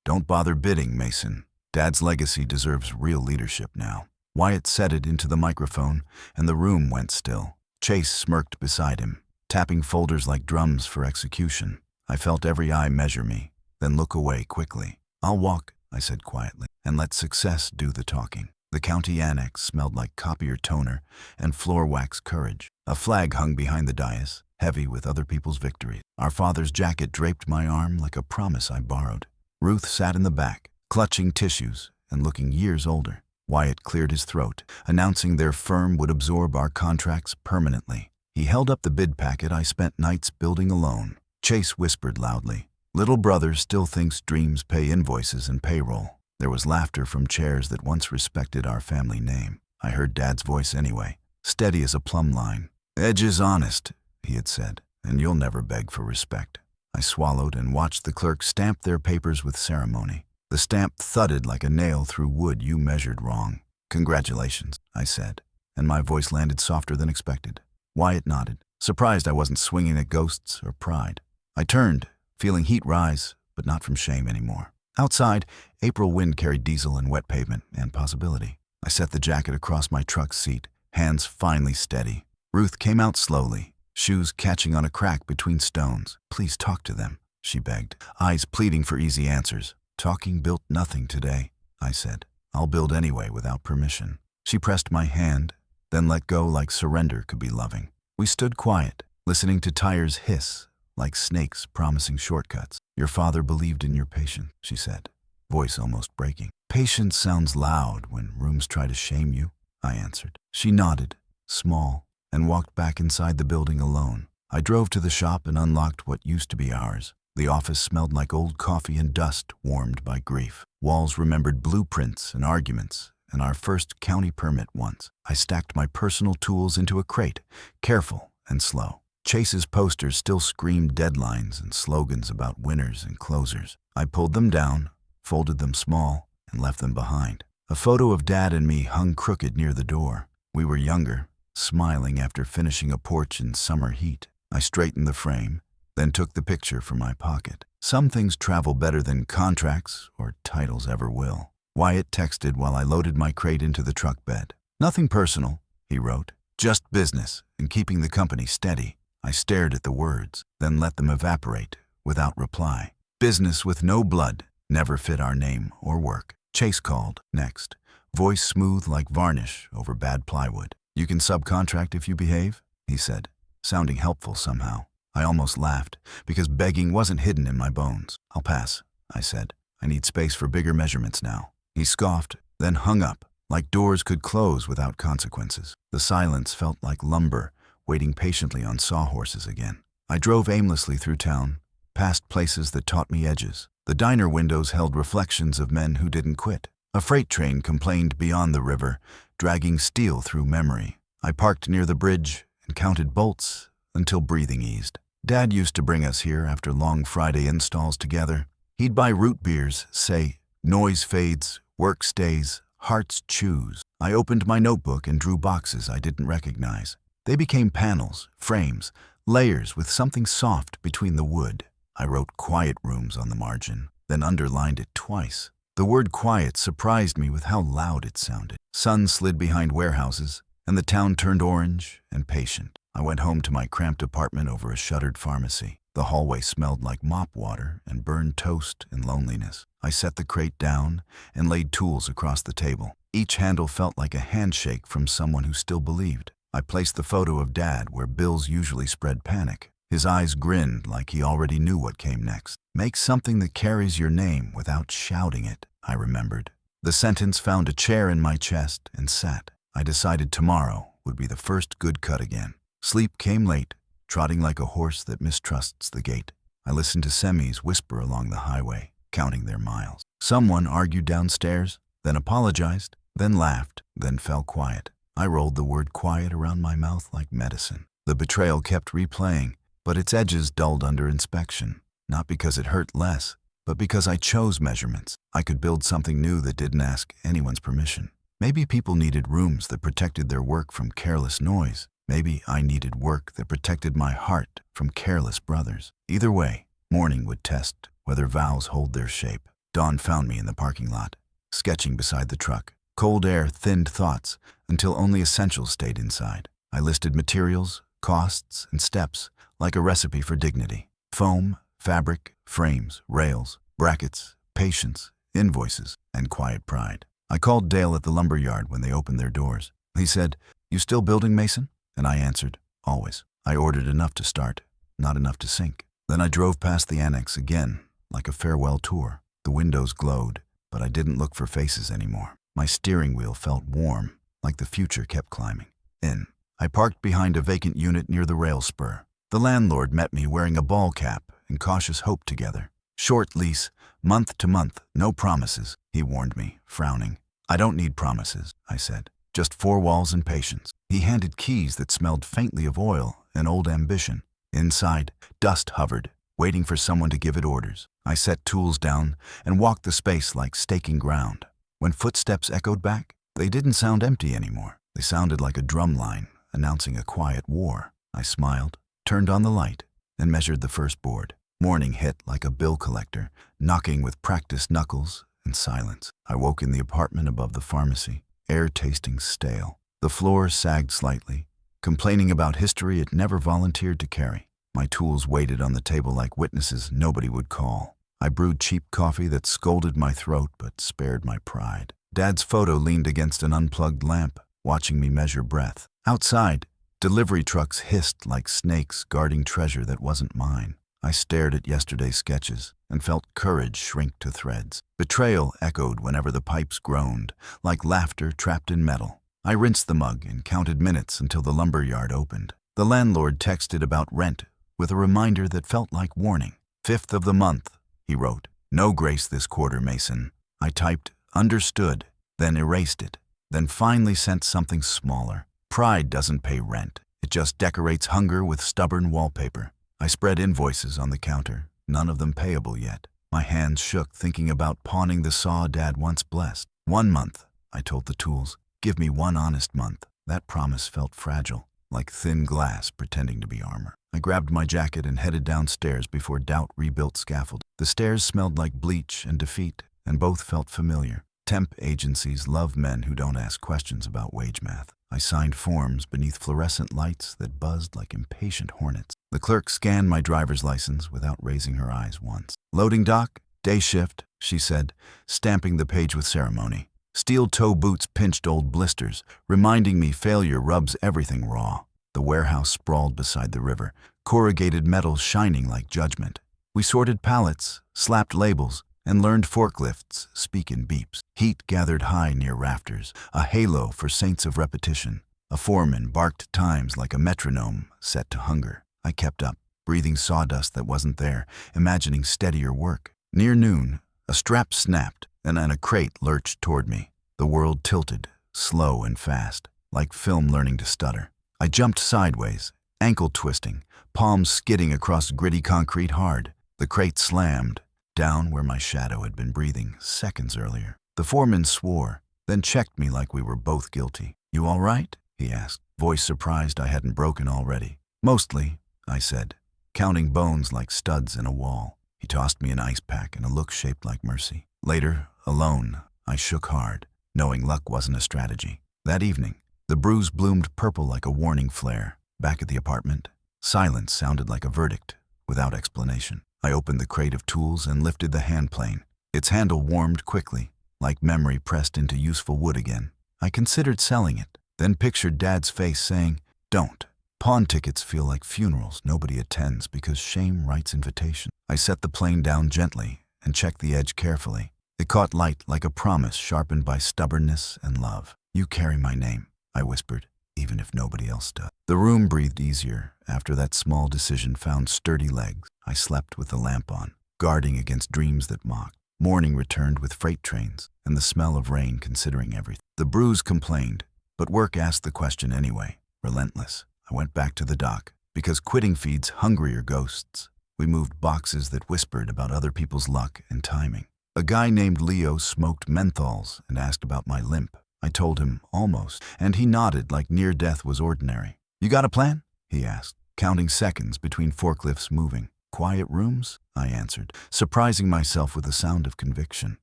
Don't bother bidding, Mason. Dad's legacy deserves real leadership now. Wyatt said it into the microphone, and the room went still. Chase smirked beside him, tapping folders like drums for execution. I felt every eye measure me, then look away quickly. I'll walk, I said quietly, and let success do the talking. The county annex smelled like copier toner and floor wax courage. A flag hung behind the dais, heavy with other people's victories. Our father's jacket draped my arm like a promise I borrowed. Ruth sat in the back, clutching tissues and looking years older. Wyatt cleared his throat, announcing their firm would absorb our contracts permanently. He held up the bid packet I spent nights building alone. Chase whispered loudly, "Little brother still thinks dreams pay invoices and payroll." There was laughter from chairs that once respected our family name. I heard Dad's voice anyway, steady as a plumb line. "Edge is honest," he had said, "and you'll never beg for respect." I swallowed and watched the clerk stamp their papers with ceremony. The stamp thudded like a nail through wood you measured wrong. "Congratulations," I said, and my voice landed softer than expected. Wyatt nodded, surprised I wasn't swinging at ghosts or pride. I turned, feeling heat rise, but not from shame anymore. Outside, April wind carried diesel and wet pavement and possibility. I set the jacket across my truck seat, hands finally steady. Ruth came out slowly, shoes catching on a crack between stones. "Please talk to them," she begged, eyes pleading for easy answers. "Talking built nothing today," I said. "I'll build anyway without permission." She pressed my hand, then let go like surrender could be loving. We stood quiet, listening to tires hiss like snakes promising shortcuts. "Your father believed in your patience," she said, voice almost breaking. "Patience sounds loud when rooms try to shame you," I answered. She nodded, small, and walked back inside the building alone. I drove to the shop and unlocked what used to be ours. The office smelled like old coffee and dust warmed by grief. Walls remembered blueprints and arguments, and our first county permit once. I stacked my personal tools into a crate, careful and slow. Chase's posters still screamed deadlines and slogans about winners and closers. I pulled them down, folded them small, and left them behind. A photo of Dad and me hung crooked near the door. We were younger, smiling after finishing a porch in summer heat. I straightened the frame, then took the picture from my pocket. Some things travel better than contracts or titles ever will. Wyatt texted while I loaded my crate into the truck bed. "Nothing personal," he wrote. "Just business and keeping the company steady." I stared at the words, then let them evaporate without reply. Business with no blood never fit our name or work. Chase called next, voice smooth like varnish over bad plywood. "You can subcontract if you behave," he said, sounding helpful somehow. I almost laughed, because begging wasn't hidden in my bones. "I'll pass," I said. "I need space for bigger measurements now." He scoffed, then hung up, like doors could close without consequences. The silence felt like lumber, waiting patiently on sawhorses again. I drove aimlessly through town, past places that taught me edges. The diner windows held reflections of men who didn't quit. A freight train complained beyond the river, dragging steel through memory. I parked near the bridge and counted bolts until breathing eased. Dad used to bring us here after long Friday installs together. He'd buy root beers, say, "Noise fades, work stays, hearts choose." I opened my notebook and drew boxes I didn't recognize. They became panels, frames, layers with something soft between the wood. I wrote "quiet rooms" on the margin, then underlined it twice. The word quiet surprised me with how loud it sounded. Sun slid behind warehouses, and the town turned orange and patient. I went home to my cramped apartment over a shuttered pharmacy. The hallway smelled like mop water and burned toast and loneliness. I set the crate down and laid tools across the table. Each handle felt like a handshake from someone who still believed. I placed the photo of Dad where bills usually spread panic. His eyes grinned like he already knew what came next. "Make something that carries your name without shouting it," I remembered. The sentence found a chair in my chest and sat. I decided tomorrow would be the first good cut again. Sleep came late, trotting like a horse that mistrusts the gate. I listened to semis whisper along the highway, counting their miles. Someone argued downstairs, then apologized, then laughed, then fell quiet. I rolled the word quiet around my mouth like medicine. The betrayal kept replaying, but its edges dulled under inspection. Not because it hurt less, but because I chose measurements. I could build something new that didn't ask anyone's permission. Maybe people needed rooms that protected their work from careless noise. Maybe I needed work that protected my heart from careless brothers. Either way, morning would test whether vows hold their shape. Dawn found me in the parking lot, sketching beside the truck. Cold air thinned thoughts until only essentials stayed inside. I listed materials, costs, and steps like a recipe for dignity. Foam, fabric, frames, rails, brackets, patience, invoices, and quiet pride. I called Dale at the lumber yard when they opened their doors. He said, "You still building, Mason?" And I answered, "Always." I ordered enough to start, not enough to sink. Then I drove past the annex again, like a farewell tour. The windows glowed, but I didn't look for faces anymore. My steering wheel felt warm, like the future kept climbing. In. I parked behind a vacant unit near the rail spur. The landlord met me wearing a ball cap and cautious hope together. "Short lease, month to month, no promises," he warned me, frowning. "I don't need promises," I said. "Just 4 walls and patience." He handed keys that smelled faintly of oil and old ambition. Inside, dust hovered, waiting for someone to give it orders. I set tools down and walked the space like staking ground. When footsteps echoed back, they didn't sound empty anymore. They sounded like a drum line, announcing a quiet war. I smiled, turned on the light, and measured the first board. Morning hit like a bill collector, knocking with practiced knuckles and silence. I woke in the apartment above the pharmacy, air tasting stale. The floor sagged slightly, complaining about history it never volunteered to carry. My tools waited on the table like witnesses nobody would call. I brewed cheap coffee that scolded my throat but spared my pride. Dad's photo leaned against an unplugged lamp, watching me measure breath. Outside, delivery trucks hissed like snakes guarding treasure that wasn't mine. I stared at yesterday's sketches and felt courage shrink to threads. Betrayal echoed whenever the pipes groaned, like laughter trapped in metal. I rinsed the mug and counted minutes until the lumber yard opened. The landlord texted about rent with a reminder that felt like warning. "5th of the month," he wrote. "No grace this quarter, Mason." I typed, "Understood," then erased it, then finally sent something smaller. Pride doesn't pay rent. It just decorates hunger with stubborn wallpaper. I spread invoices on the counter, none of them payable yet. My hands shook thinking about pawning the saw Dad once blessed. 1 month, I told the tools. "Give me 1 honest month." That promise felt fragile, like thin glass pretending to be armor. I grabbed my jacket and headed downstairs before doubt rebuilt scaffold. The stairs smelled like bleach and defeat, and both felt familiar. Temp agencies love men who don't ask questions about wage math. I signed forms beneath fluorescent lights that buzzed like impatient hornets. The clerk scanned my driver's license without raising her eyes once. "Loading dock, day shift," she said, stamping the page with ceremony. Steel toe boots pinched old blisters, reminding me failure rubs everything raw. The warehouse sprawled beside the river, corrugated metal shining like judgment. We sorted pallets, slapped labels, and learned forklifts speak in beeps. Heat gathered high near rafters, a halo for saints of repetition. A foreman barked times like a metronome set to hunger. I kept up, breathing sawdust that wasn't there, imagining steadier work. Near noon, a strap snapped, and a crate lurched toward me. The world tilted, slow and fast, like film learning to stutter. I jumped sideways, ankle twisting, palms skidding across gritty concrete hard. The crate slammed, down where my shadow had been breathing seconds earlier. The foreman swore, then checked me like we were both guilty. "You all right?" he asked, voice surprised I hadn't broken already. "Mostly," I said, counting bones like studs in a wall. He tossed me an ice pack and a look shaped like mercy. Later, alone, I shook hard, knowing luck wasn't a strategy. That evening, the bruise bloomed purple like a warning flare. Back at the apartment, silence sounded like a verdict, without explanation. I opened the crate of tools and lifted the hand plane. Its handle warmed quickly, like memory pressed into useful wood again. I considered selling it, then pictured Dad's face saying, "Don't. Pawn tickets feel like funerals nobody attends because shame writes invitation." I set the plane down gently and checked the edge carefully. It caught light like a promise sharpened by stubbornness and love. "You carry my name," I whispered, even if nobody else does. The room breathed easier after that small decision found sturdy legs. I slept with the lamp on, guarding against dreams that mocked. Morning returned with freight trains and the smell of rain considering everything. The bruise complained, but work asked the question anyway, relentless. I went back to the dock, because quitting feeds hungrier ghosts. We moved boxes that whispered about other people's luck and timing. A guy named Leo smoked menthols and asked about my limp. I told him, almost, and he nodded like near death was ordinary. "You got a plan?" he asked, counting seconds between forklifts moving. quiet rooms?" I answered, surprising myself with the sound of conviction.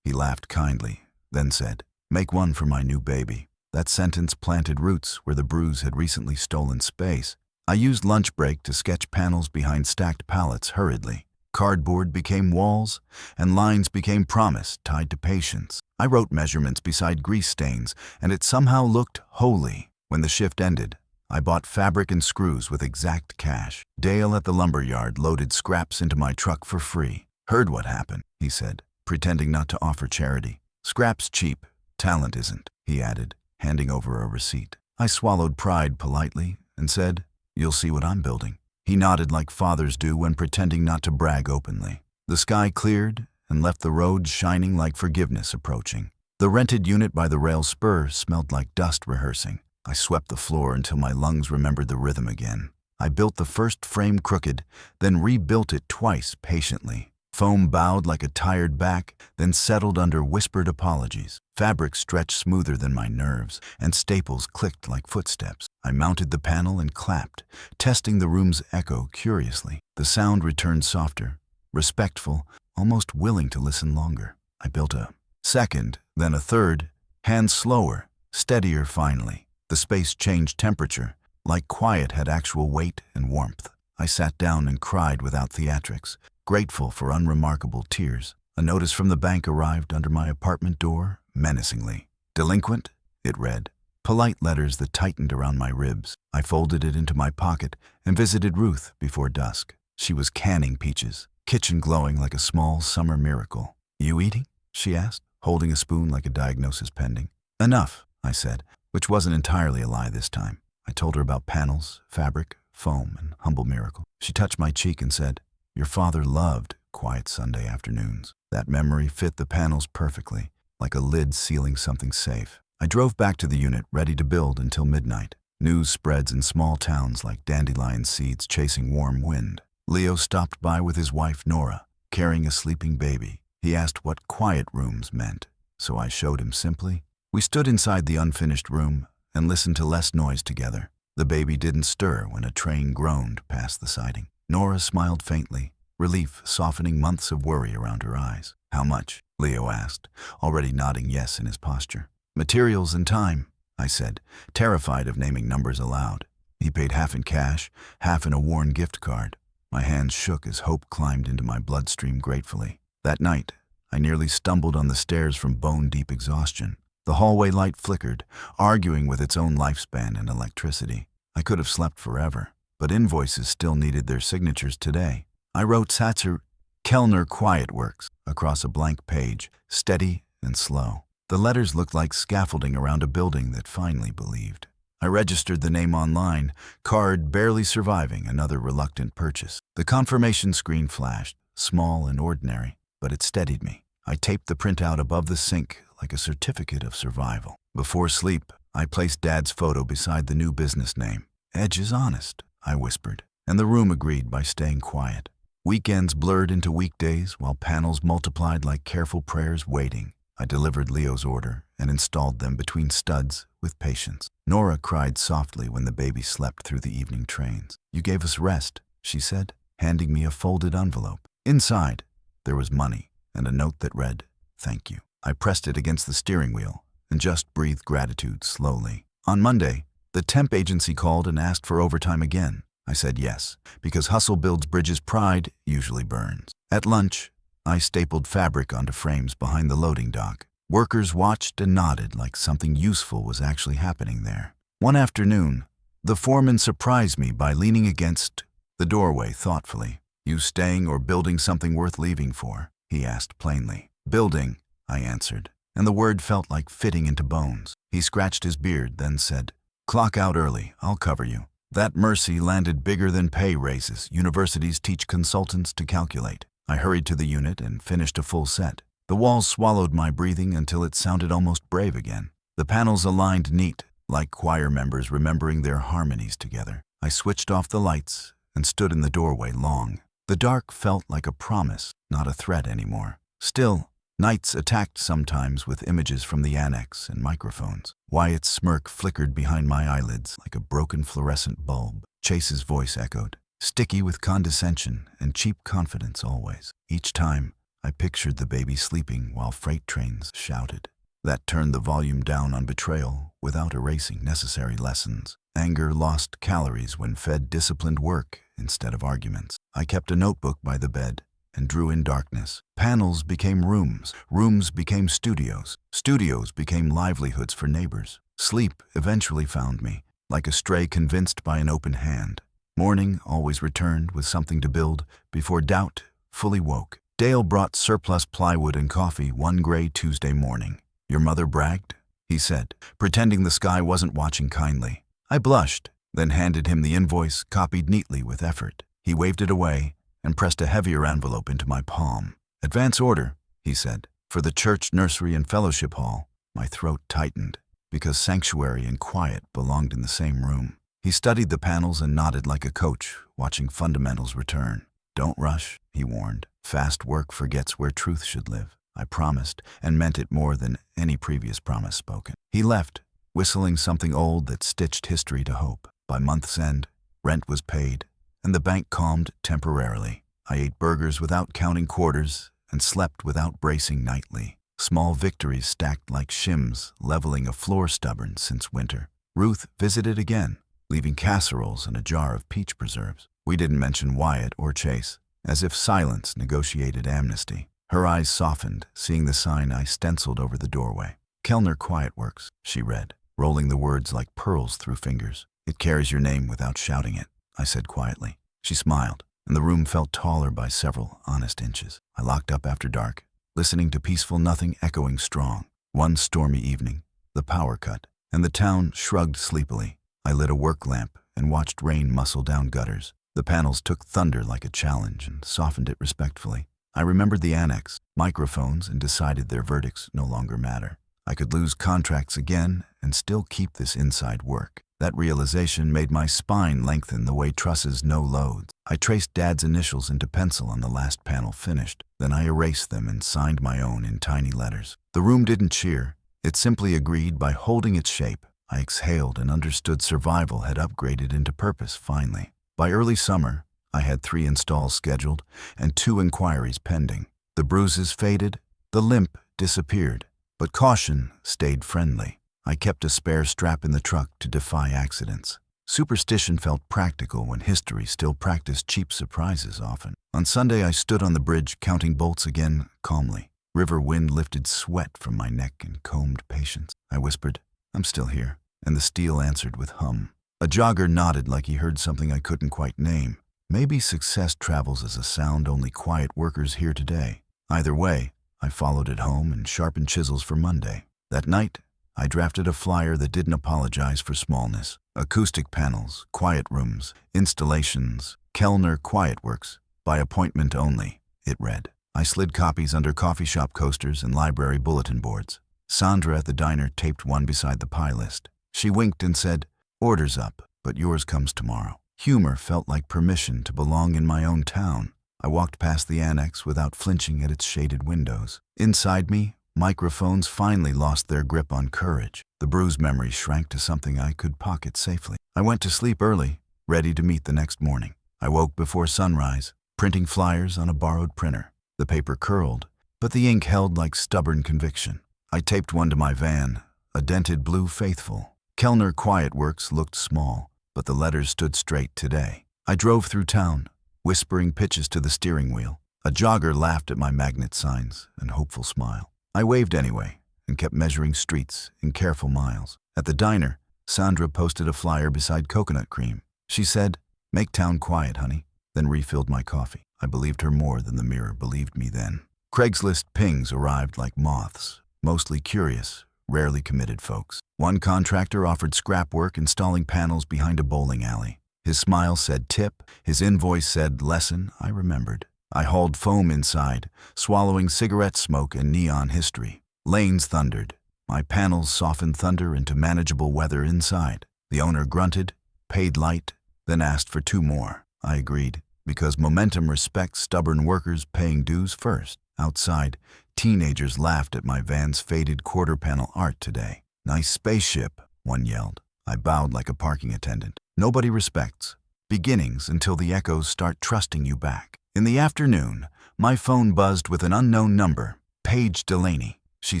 He laughed kindly, then said, "Make one for my new baby." That sentence planted roots where the bruise had recently stolen space. I used lunch break to sketch panels behind stacked pallets hurriedly. Cardboard became walls, and lines became promise tied to patience. I wrote measurements beside grease stains, and it somehow looked holy. When the shift ended, I bought fabric and screws with exact cash. Dale at the lumber yard loaded scraps into my truck for free. "Heard what happened," he said, pretending not to offer charity. "Scraps cheap, talent isn't," he added, handing over a receipt. I swallowed pride politely and said, "You'll see what I'm building." He nodded like fathers do when pretending not to brag openly. The sky cleared and left the road shining like forgiveness approaching. The rented unit by the rail spur smelled like dust rehearsing. I swept the floor until my lungs remembered the rhythm again. I built the first frame crooked, then rebuilt it twice patiently. Foam bowed like a tired back, then settled under whispered apologies. Fabric stretched smoother than my nerves, and staples clicked like footsteps. I mounted the panel and clapped, testing the room's echo curiously. The sound returned softer, respectful, almost willing to listen longer. I built a second, then a third, hands slower, steadier finally. The space changed temperature, like quiet had actual weight and warmth. I sat down and cried without theatrics, grateful for unremarkable tears. A notice from the bank arrived under my apartment door, menacingly. "Delinquent," it read. Polite letters that tightened around my ribs. I folded it into my pocket and visited Ruth before dusk. She was canning peaches, kitchen glowing like a small summer miracle. "You eating?" she asked, holding a spoon like a diagnosis pending. "Enough," I said, which wasn't entirely a lie this time. I told her about panels, fabric, foam, and humble miracle. She touched my cheek and said, "Your father loved quiet Sunday afternoons." That memory fit the panels perfectly, like a lid sealing something safe. I drove back to the unit, ready to build until midnight. News spreads in small towns like dandelion seeds chasing warm wind. Leo stopped by with his wife Nora, carrying a sleeping baby. He asked what quiet rooms meant, so I showed him simply. We stood inside the unfinished room and listened to less noise together. The baby didn't stir when a train groaned past the siding. Nora smiled faintly, relief softening months of worry around her eyes. "How much?" Leo asked, already nodding yes in his posture. "Materials and time," I said, terrified of naming numbers aloud. He paid half in cash, half in a worn gift card. My hands shook as hope climbed into my bloodstream gratefully. That night, I nearly stumbled on the stairs from bone-deep exhaustion. The hallway light flickered, arguing with its own lifespan and electricity. I could have slept forever, but invoices still needed their signatures today. I wrote Satzer Kellner Quiet Works across a blank page, steady and slow. The letters looked like scaffolding around a building that finally believed. I registered the name online, card barely surviving another reluctant purchase. The confirmation screen flashed, small and ordinary, but it steadied me. I taped the printout above the sink like a certificate of survival. Before sleep, I placed Dad's photo beside the new business name. "Edge is honest," I whispered, and the room agreed by staying quiet. Weekends blurred into weekdays while panels multiplied like careful prayers waiting. I delivered Leo's order and installed them between studs with patience. Nora cried softly when the baby slept through the evening trains. "You gave us rest," she said, handing me a folded envelope. Inside, there was money and a note that read, "Thank you." I pressed it against the steering wheel and just breathed gratitude slowly. On Monday, the temp agency called and asked for overtime again. I said yes, because hustle builds bridges, pride usually burns. At lunch, I stapled fabric onto frames behind the loading dock. Workers watched and nodded like something useful was actually happening there. One afternoon, the foreman surprised me by leaning against the doorway thoughtfully. "You staying or building something worth leaving for?" he asked plainly. "Building," I answered, and the word felt like fitting into bones. He scratched his beard, then said, "Clock out early, I'll cover you." That mercy landed bigger than pay raises universities teach consultants to calculate. I hurried to the unit and finished a full set. The walls swallowed my breathing until it sounded almost brave again. The panels aligned neat, like choir members remembering their harmonies together. I switched off the lights and stood in the doorway long. The dark felt like a promise, not a threat anymore. Still, nights attacked sometimes with images from the annex and microphones. Wyatt's smirk flickered behind my eyelids like a broken fluorescent bulb. Chase's voice echoed, sticky with condescension and cheap confidence always. Each time, I pictured the baby sleeping while freight trains shouted. That turned the volume down on betrayal without erasing necessary lessons. Anger lost calories when fed disciplined work instead of arguments. I kept a notebook by the bed and drew in darkness. Panels became rooms, rooms became studios, studios became livelihoods for neighbors. Sleep eventually found me, like a stray convinced by an open hand. Morning always returned with something to build before doubt fully woke. Dale brought surplus plywood and coffee one gray Tuesday morning. "Your mother bragged?" he said, pretending the sky wasn't watching kindly. I blushed, then handed him the invoice, copied neatly with effort. He waved it away and pressed a heavier envelope into my palm. "Advance order," he said, "for the church, nursery, and fellowship hall." My throat tightened, because sanctuary and quiet belonged in the same room. He studied the panels and nodded like a coach, watching fundamentals return. "Don't rush," he warned. "Fast work forgets where truth should live." I promised, and meant it more than any previous promise spoken. He left, whistling something old that stitched history to hope. By month's end, rent was paid, and the bank calmed temporarily. I ate burgers without counting quarters and slept without bracing nightly. Small victories stacked like shims, leveling a floor stubborn since winter. Ruth visited again, leaving casseroles and a jar of peach preserves. We didn't mention Wyatt or Chase, as if silence negotiated amnesty. Her eyes softened, seeing the sign I stenciled over the doorway. "Kellner Quiet Works," she read, rolling the words like pearls through fingers. "It carries your name without shouting it," I said quietly. She smiled, and the room felt taller by several honest inches. I locked up after dark, listening to peaceful nothing echoing strong. One stormy evening, the power cut, and the town shrugged sleepily. I lit a work lamp and watched rain muscle down gutters. The panels took thunder like a challenge and softened it respectfully. I remembered the annex, microphones, and decided their verdicts no longer matter. I could lose contracts again and still keep this inside work. That realization made my spine lengthen the way trusses know loads. I traced Dad's initials into pencil on the last panel finished. Then I erased them and signed my own in tiny letters. The room didn't cheer. It simply agreed by holding its shape. I exhaled and understood survival had upgraded into purpose finally. By early summer, I had 3 installs scheduled and 2 inquiries pending. The bruises faded, the limp disappeared, but caution stayed friendly. I kept a spare strap in the truck to defy accidents. Superstition felt practical when history still practiced cheap surprises often. On Sunday, I stood on the bridge counting bolts again calmly. River wind lifted sweat from my neck and combed patience. I whispered, "I'm still here," and the steel answered with hum. A jogger nodded like he heard something I couldn't quite name. Maybe success travels as a sound only quiet workers hear today. Either way, I followed it home and sharpened chisels for Monday. That night, I drafted a flyer that didn't apologize for smallness. Acoustic panels, quiet rooms, installations, Kellner Quiet Works, by appointment only, it read. I slid copies under coffee shop coasters and library bulletin boards. Sandra at the diner taped one beside the pie list. She winked and said, "Order's up, but yours comes tomorrow." Humor felt like permission to belong in my own town. I walked past the annex without flinching at its shaded windows. Inside me, microphones finally lost their grip on courage. The bruised memory shrank to something I could pocket safely. I went to sleep early, ready to meet the next morning. I woke before sunrise, printing flyers on a borrowed printer. The paper curled, but the ink held like stubborn conviction. I taped one to my van, a dented blue faithful. Kellner Quiet Works looked small, but the letters stood straight today. I drove through town, whispering pitches to the steering wheel. A jogger laughed at my magnet signs and hopeful smile. I waved anyway and kept measuring streets in careful miles. At the diner, Sandra posted a flyer beside coconut cream. She said, "Make town quiet, honey," then refilled my coffee. I believed her more than the mirror believed me then. Craigslist pings arrived like moths, mostly curious, rarely committed folks. One contractor offered scrap work installing panels behind a bowling alley. His smile said tip, his invoice said lesson. I remembered. I hauled foam inside, swallowing cigarette smoke and neon history. Lanes thundered. My panels softened thunder into manageable weather inside. The owner grunted, paid light, then asked for 2 more. I agreed, because momentum respects stubborn workers paying dues first. Outside, teenagers laughed at my van's faded quarter-panel art today. "Nice spaceship," one yelled. I bowed like a parking attendant. Nobody respects, beginnings until the echoes start trusting you back. In the afternoon, my phone buzzed with an unknown number. Paige Delaney, she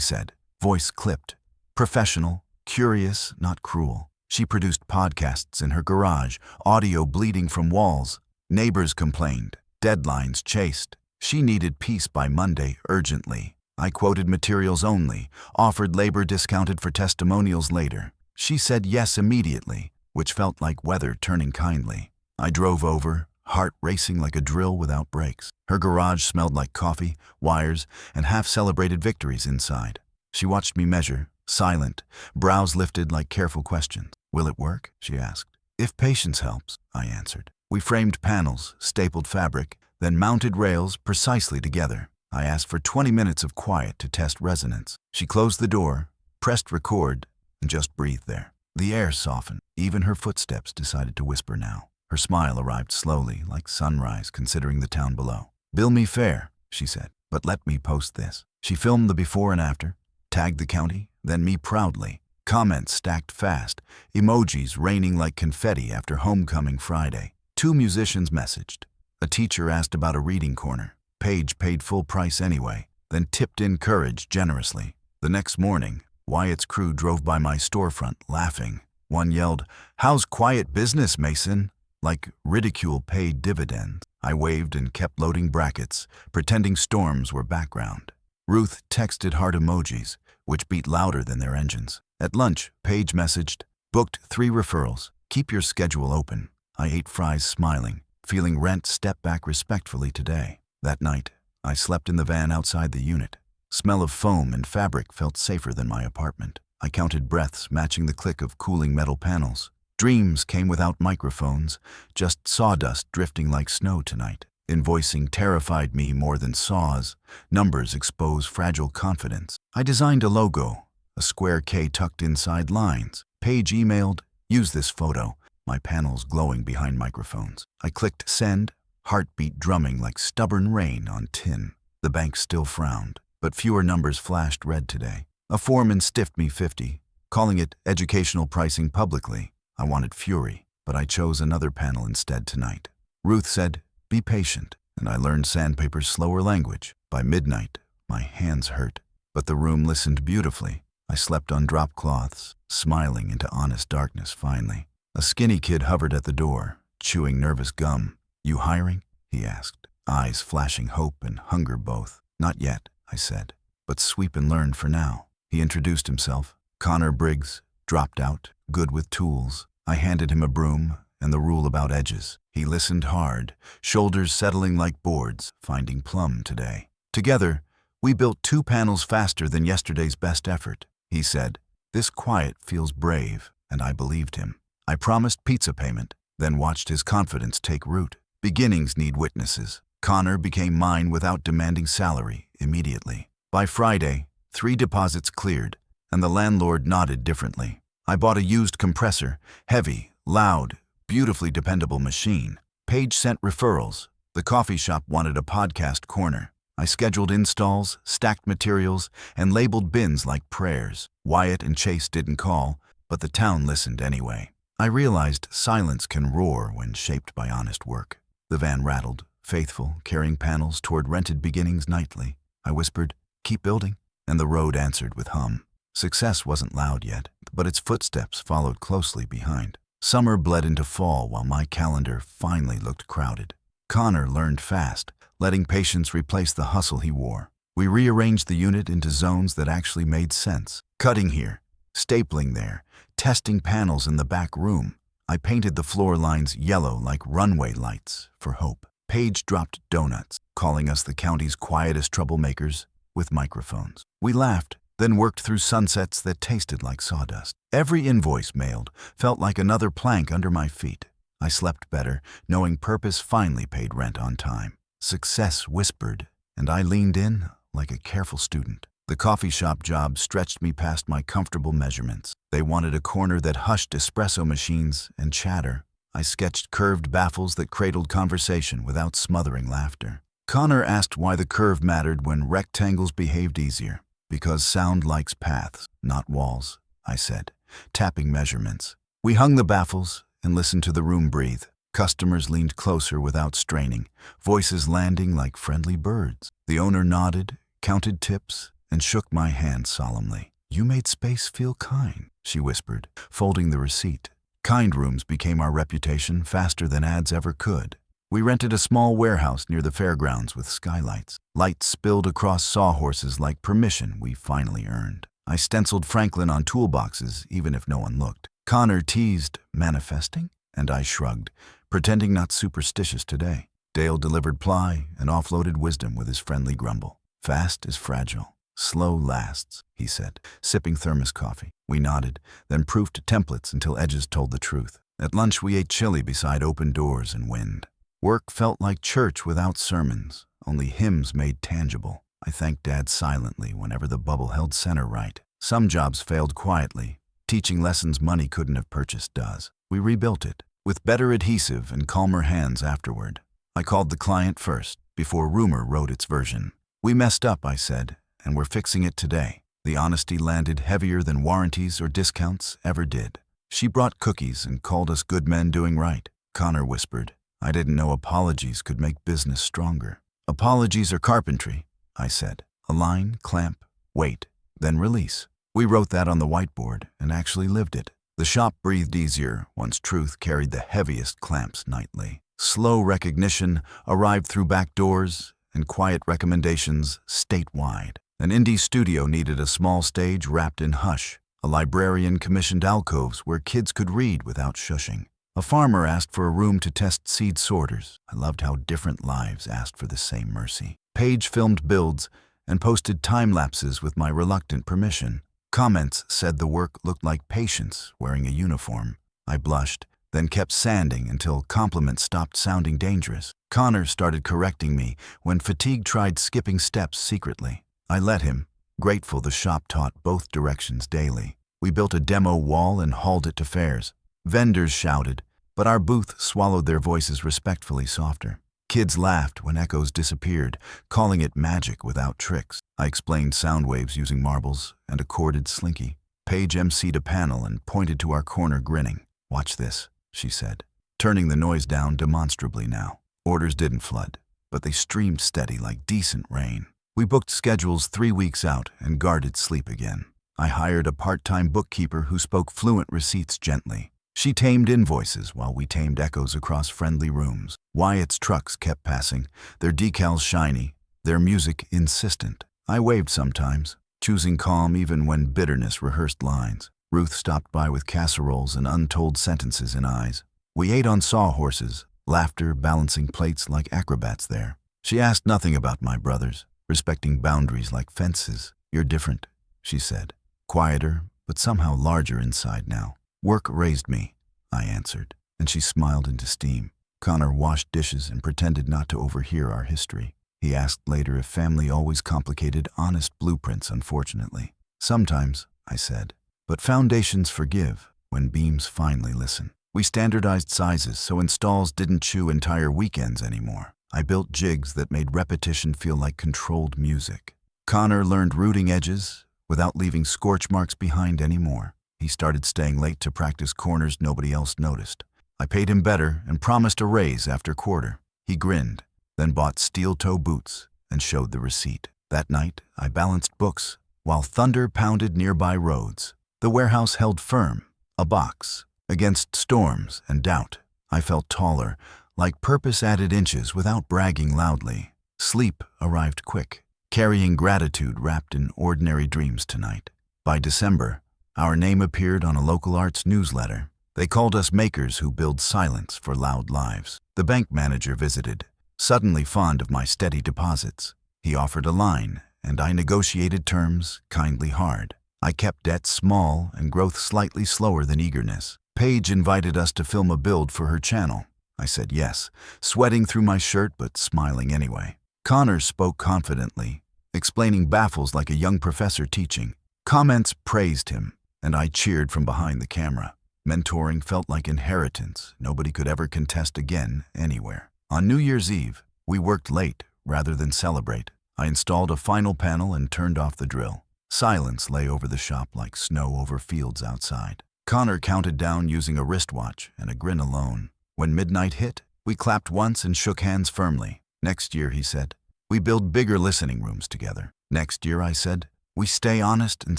said, voice clipped. Professional, curious, not cruel. She produced podcasts in her garage, audio bleeding from walls. Neighbors complained, deadlines chased. She needed peace by Monday urgently. I quoted materials only, offered labor discounted for testimonials later. She said yes immediately, which felt like weather turning kindly. I drove over, heart racing like a drill without brakes. Her garage smelled like coffee, wires, and half-celebrated victories inside. She watched me measure, silent, brows lifted like careful questions. Will it work? She asked. If patience helps, I answered. We framed panels, stapled fabric, then mounted rails precisely together. I asked for 20 minutes of quiet to test resonance. She closed the door, pressed record, and just breathed there. The air softened. Even her footsteps decided to whisper now. Her smile arrived slowly, like sunrise considering the town below. Bill me fair, she said, but let me post this. She filmed the before and after, tagged the county, then me proudly. Comments stacked fast, emojis raining like confetti after homecoming Friday. 2 musicians messaged. A teacher asked about a reading corner. Paige paid full price anyway, then tipped in courage generously. The next morning, Wyatt's crew drove by my storefront, laughing. One yelled, "How's quiet business, Mason?" Like ridicule paid dividends. I waved and kept loading brackets, pretending storms were background. Ruth texted heart emojis, which beat louder than their engines. At lunch, Paige messaged, "Booked 3 referrals. Keep your schedule open." I ate fries smiling, feeling rent step back respectfully today. That night, I slept in the van outside the unit. Smell of foam and fabric felt safer than my apartment. I counted breaths matching the click of cooling metal panels. Dreams came without microphones, just sawdust drifting like snow tonight. Invoicing terrified me more than saws. Numbers expose fragile confidence. I designed a logo, a square K tucked inside lines. Paige emailed, "Use this photo," my panels glowing behind microphones. I clicked send, heartbeat drumming like stubborn rain on tin. The bank still frowned, but fewer numbers flashed red today. A foreman stiffed me 50, calling it educational pricing publicly. I wanted fury, but I chose another panel instead tonight. Ruth said, "Be patient," and I learned sandpaper's slower language. By midnight, my hands hurt, but the room listened beautifully. I slept on drop cloths, smiling into honest darkness finally. A skinny kid hovered at the door, chewing nervous gum. "You hiring?" he asked, eyes flashing hope and hunger both. "Not yet," I said, "but sweep and learn for now." He introduced himself. Connor Briggs, dropped out, good with tools. I handed him a broom and the rule about edges. He listened hard, shoulders settling like boards, finding plumb today. Together, we built 2 panels faster than yesterday's best effort. He said, "This quiet feels brave," and I believed him. I promised pizza payment, then watched his confidence take root. Beginnings need witnesses. Connor became mine without demanding salary immediately. By Friday, 3 deposits cleared, and the landlord nodded differently. I bought a used compressor, heavy, loud, beautifully dependable machine. Paige sent referrals. The coffee shop wanted a podcast corner. I scheduled installs, stacked materials, and labeled bins like prayers. Wyatt and Chase didn't call, but the town listened anyway. I realized silence can roar when shaped by honest work. The van rattled, faithful, carrying panels toward rented beginnings nightly. I whispered, "Keep building," and the road answered with hum. Success wasn't loud yet, but its footsteps followed closely behind. Summer bled into fall while my calendar finally looked crowded. Connor learned fast, letting patience replace the hustle he wore. We rearranged the unit into zones that actually made sense. Cutting here, stapling there, testing panels in the back room. I painted the floor lines yellow like runway lights for hope. Paige dropped donuts, calling us the county's quietest troublemakers with microphones. We laughed, then worked through sunsets that tasted like sawdust. Every invoice mailed felt like another plank under my feet. I slept better, knowing purpose finally paid rent on time. Success whispered, and I leaned in like a careful student. The coffee shop job stretched me past my comfortable measurements. They wanted a corner that hushed espresso machines and chatter. I sketched curved baffles that cradled conversation without smothering laughter. Connor asked why the curve mattered when rectangles behaved easier. "Because sound likes paths, not walls," I said, tapping measurements. We hung the baffles and listened to the room breathe. Customers leaned closer without straining, voices landing like friendly birds. The owner nodded, counted tips, and shook my hand solemnly. "You made space feel kind," she whispered, folding the receipt. Kind rooms became our reputation faster than ads ever could. We rented a small warehouse near the fairgrounds with skylights. Lights spilled across sawhorses like permission we finally earned. I stenciled Franklin on toolboxes, even if no one looked. Connor teased, "Manifesting?" And I shrugged, pretending not superstitious today. Dale delivered ply and offloaded wisdom with his friendly grumble. "Fast is fragile. Slow lasts," he said, sipping thermos coffee. We nodded, then proofed templates until edges told the truth. At lunch we ate chili beside open doors and wind. Work felt like church without sermons, only hymns made tangible. I thanked Dad silently whenever the bubble held center right. Some jobs failed quietly. Teaching lessons money couldn't have purchased does. We rebuilt it, with better adhesive and calmer hands afterward. I called the client first, before rumor wrote its version. "We messed up," I said, "and we're fixing it today." The honesty landed heavier than warranties or discounts ever did. She brought cookies and called us good men doing right. Connor whispered, "I didn't know apologies could make business stronger." "Apologies are carpentry," I said. "Align, clamp, wait, then release." We wrote that on the whiteboard and actually lived it. The shop breathed easier once truth carried the heaviest clamps nightly. Slow recognition arrived through back doors and quiet recommendations statewide. An indie studio needed a small stage wrapped in hush. A librarian commissioned alcoves where kids could read without shushing. A farmer asked for a room to test seed sorters. I loved how different lives asked for the same mercy. Paige filmed builds and posted time lapses with my reluctant permission. Comments said the work looked like patience wearing a uniform. I blushed, then kept sanding until compliments stopped sounding dangerous. Connor started correcting me when fatigue tried skipping steps secretly. I let him, grateful the shop taught both directions daily. We built a demo wall and hauled it to fairs. Vendors shouted, but our booth swallowed their voices respectfully softer. Kids laughed when echoes disappeared, calling it magic without tricks. I explained sound waves using marbles and a corded slinky. Paige emceed a panel and pointed to our corner grinning. "Watch this," she said, turning the noise down demonstrably now. Orders didn't flood, but they streamed steady like decent rain. We booked schedules 3 weeks out and guarded sleep again. I hired a part-time bookkeeper who spoke fluent receipts gently. She tamed invoices while we tamed echoes across friendly rooms. Wyatt's trucks kept passing, their decals shiny, their music insistent. I waved sometimes, choosing calm even when bitterness rehearsed lines. Ruth stopped by with casseroles and untold sentences in eyes. We ate on sawhorses, laughter balancing plates like acrobats there. She asked nothing about my brothers, respecting boundaries like fences. "You're different," she said, quieter but somehow larger inside now. "Work raised me," I answered, and she smiled into steam. Connor washed dishes and pretended not to overhear our history. He asked later if family always complicated honest blueprints, unfortunately. "Sometimes," I said, "but foundations forgive when beams finally listen." We standardized sizes so installs didn't chew entire weekends anymore. I built jigs that made repetition feel like controlled music. Connor learned rooting edges without leaving scorch marks behind anymore. He started staying late to practice corners nobody else noticed. I paid him better and promised a raise after quarter. He grinned, then bought steel-toe boots and showed the receipt. That night, I balanced books while thunder pounded nearby roads. The warehouse held firm, a box, against storms and doubt. I felt taller, like purpose added inches without bragging loudly. Sleep arrived quick, carrying gratitude wrapped in ordinary dreams tonight. By December, our name appeared on a local arts newsletter. They called us makers who build silence for loud lives. The bank manager visited, suddenly fond of my steady deposits. He offered a line, and I negotiated terms kindly hard. I kept debt small and growth slightly slower than eagerness. Paige invited us to film a build for her channel. I said yes, sweating through my shirt but smiling anyway. Connor spoke confidently, explaining baffles like a young professor teaching. Comments praised him, and I cheered from behind the camera. Mentoring felt like inheritance nobody could ever contest again anywhere. On New Year's Eve, we worked late rather than celebrate. I installed a final panel and turned off the drill. Silence lay over the shop like snow over fields outside. Connor counted down using a wristwatch and a grin alone. When midnight hit, we clapped once and shook hands firmly. Next year, he said, we build bigger listening rooms together. Next year, I said, we stay honest and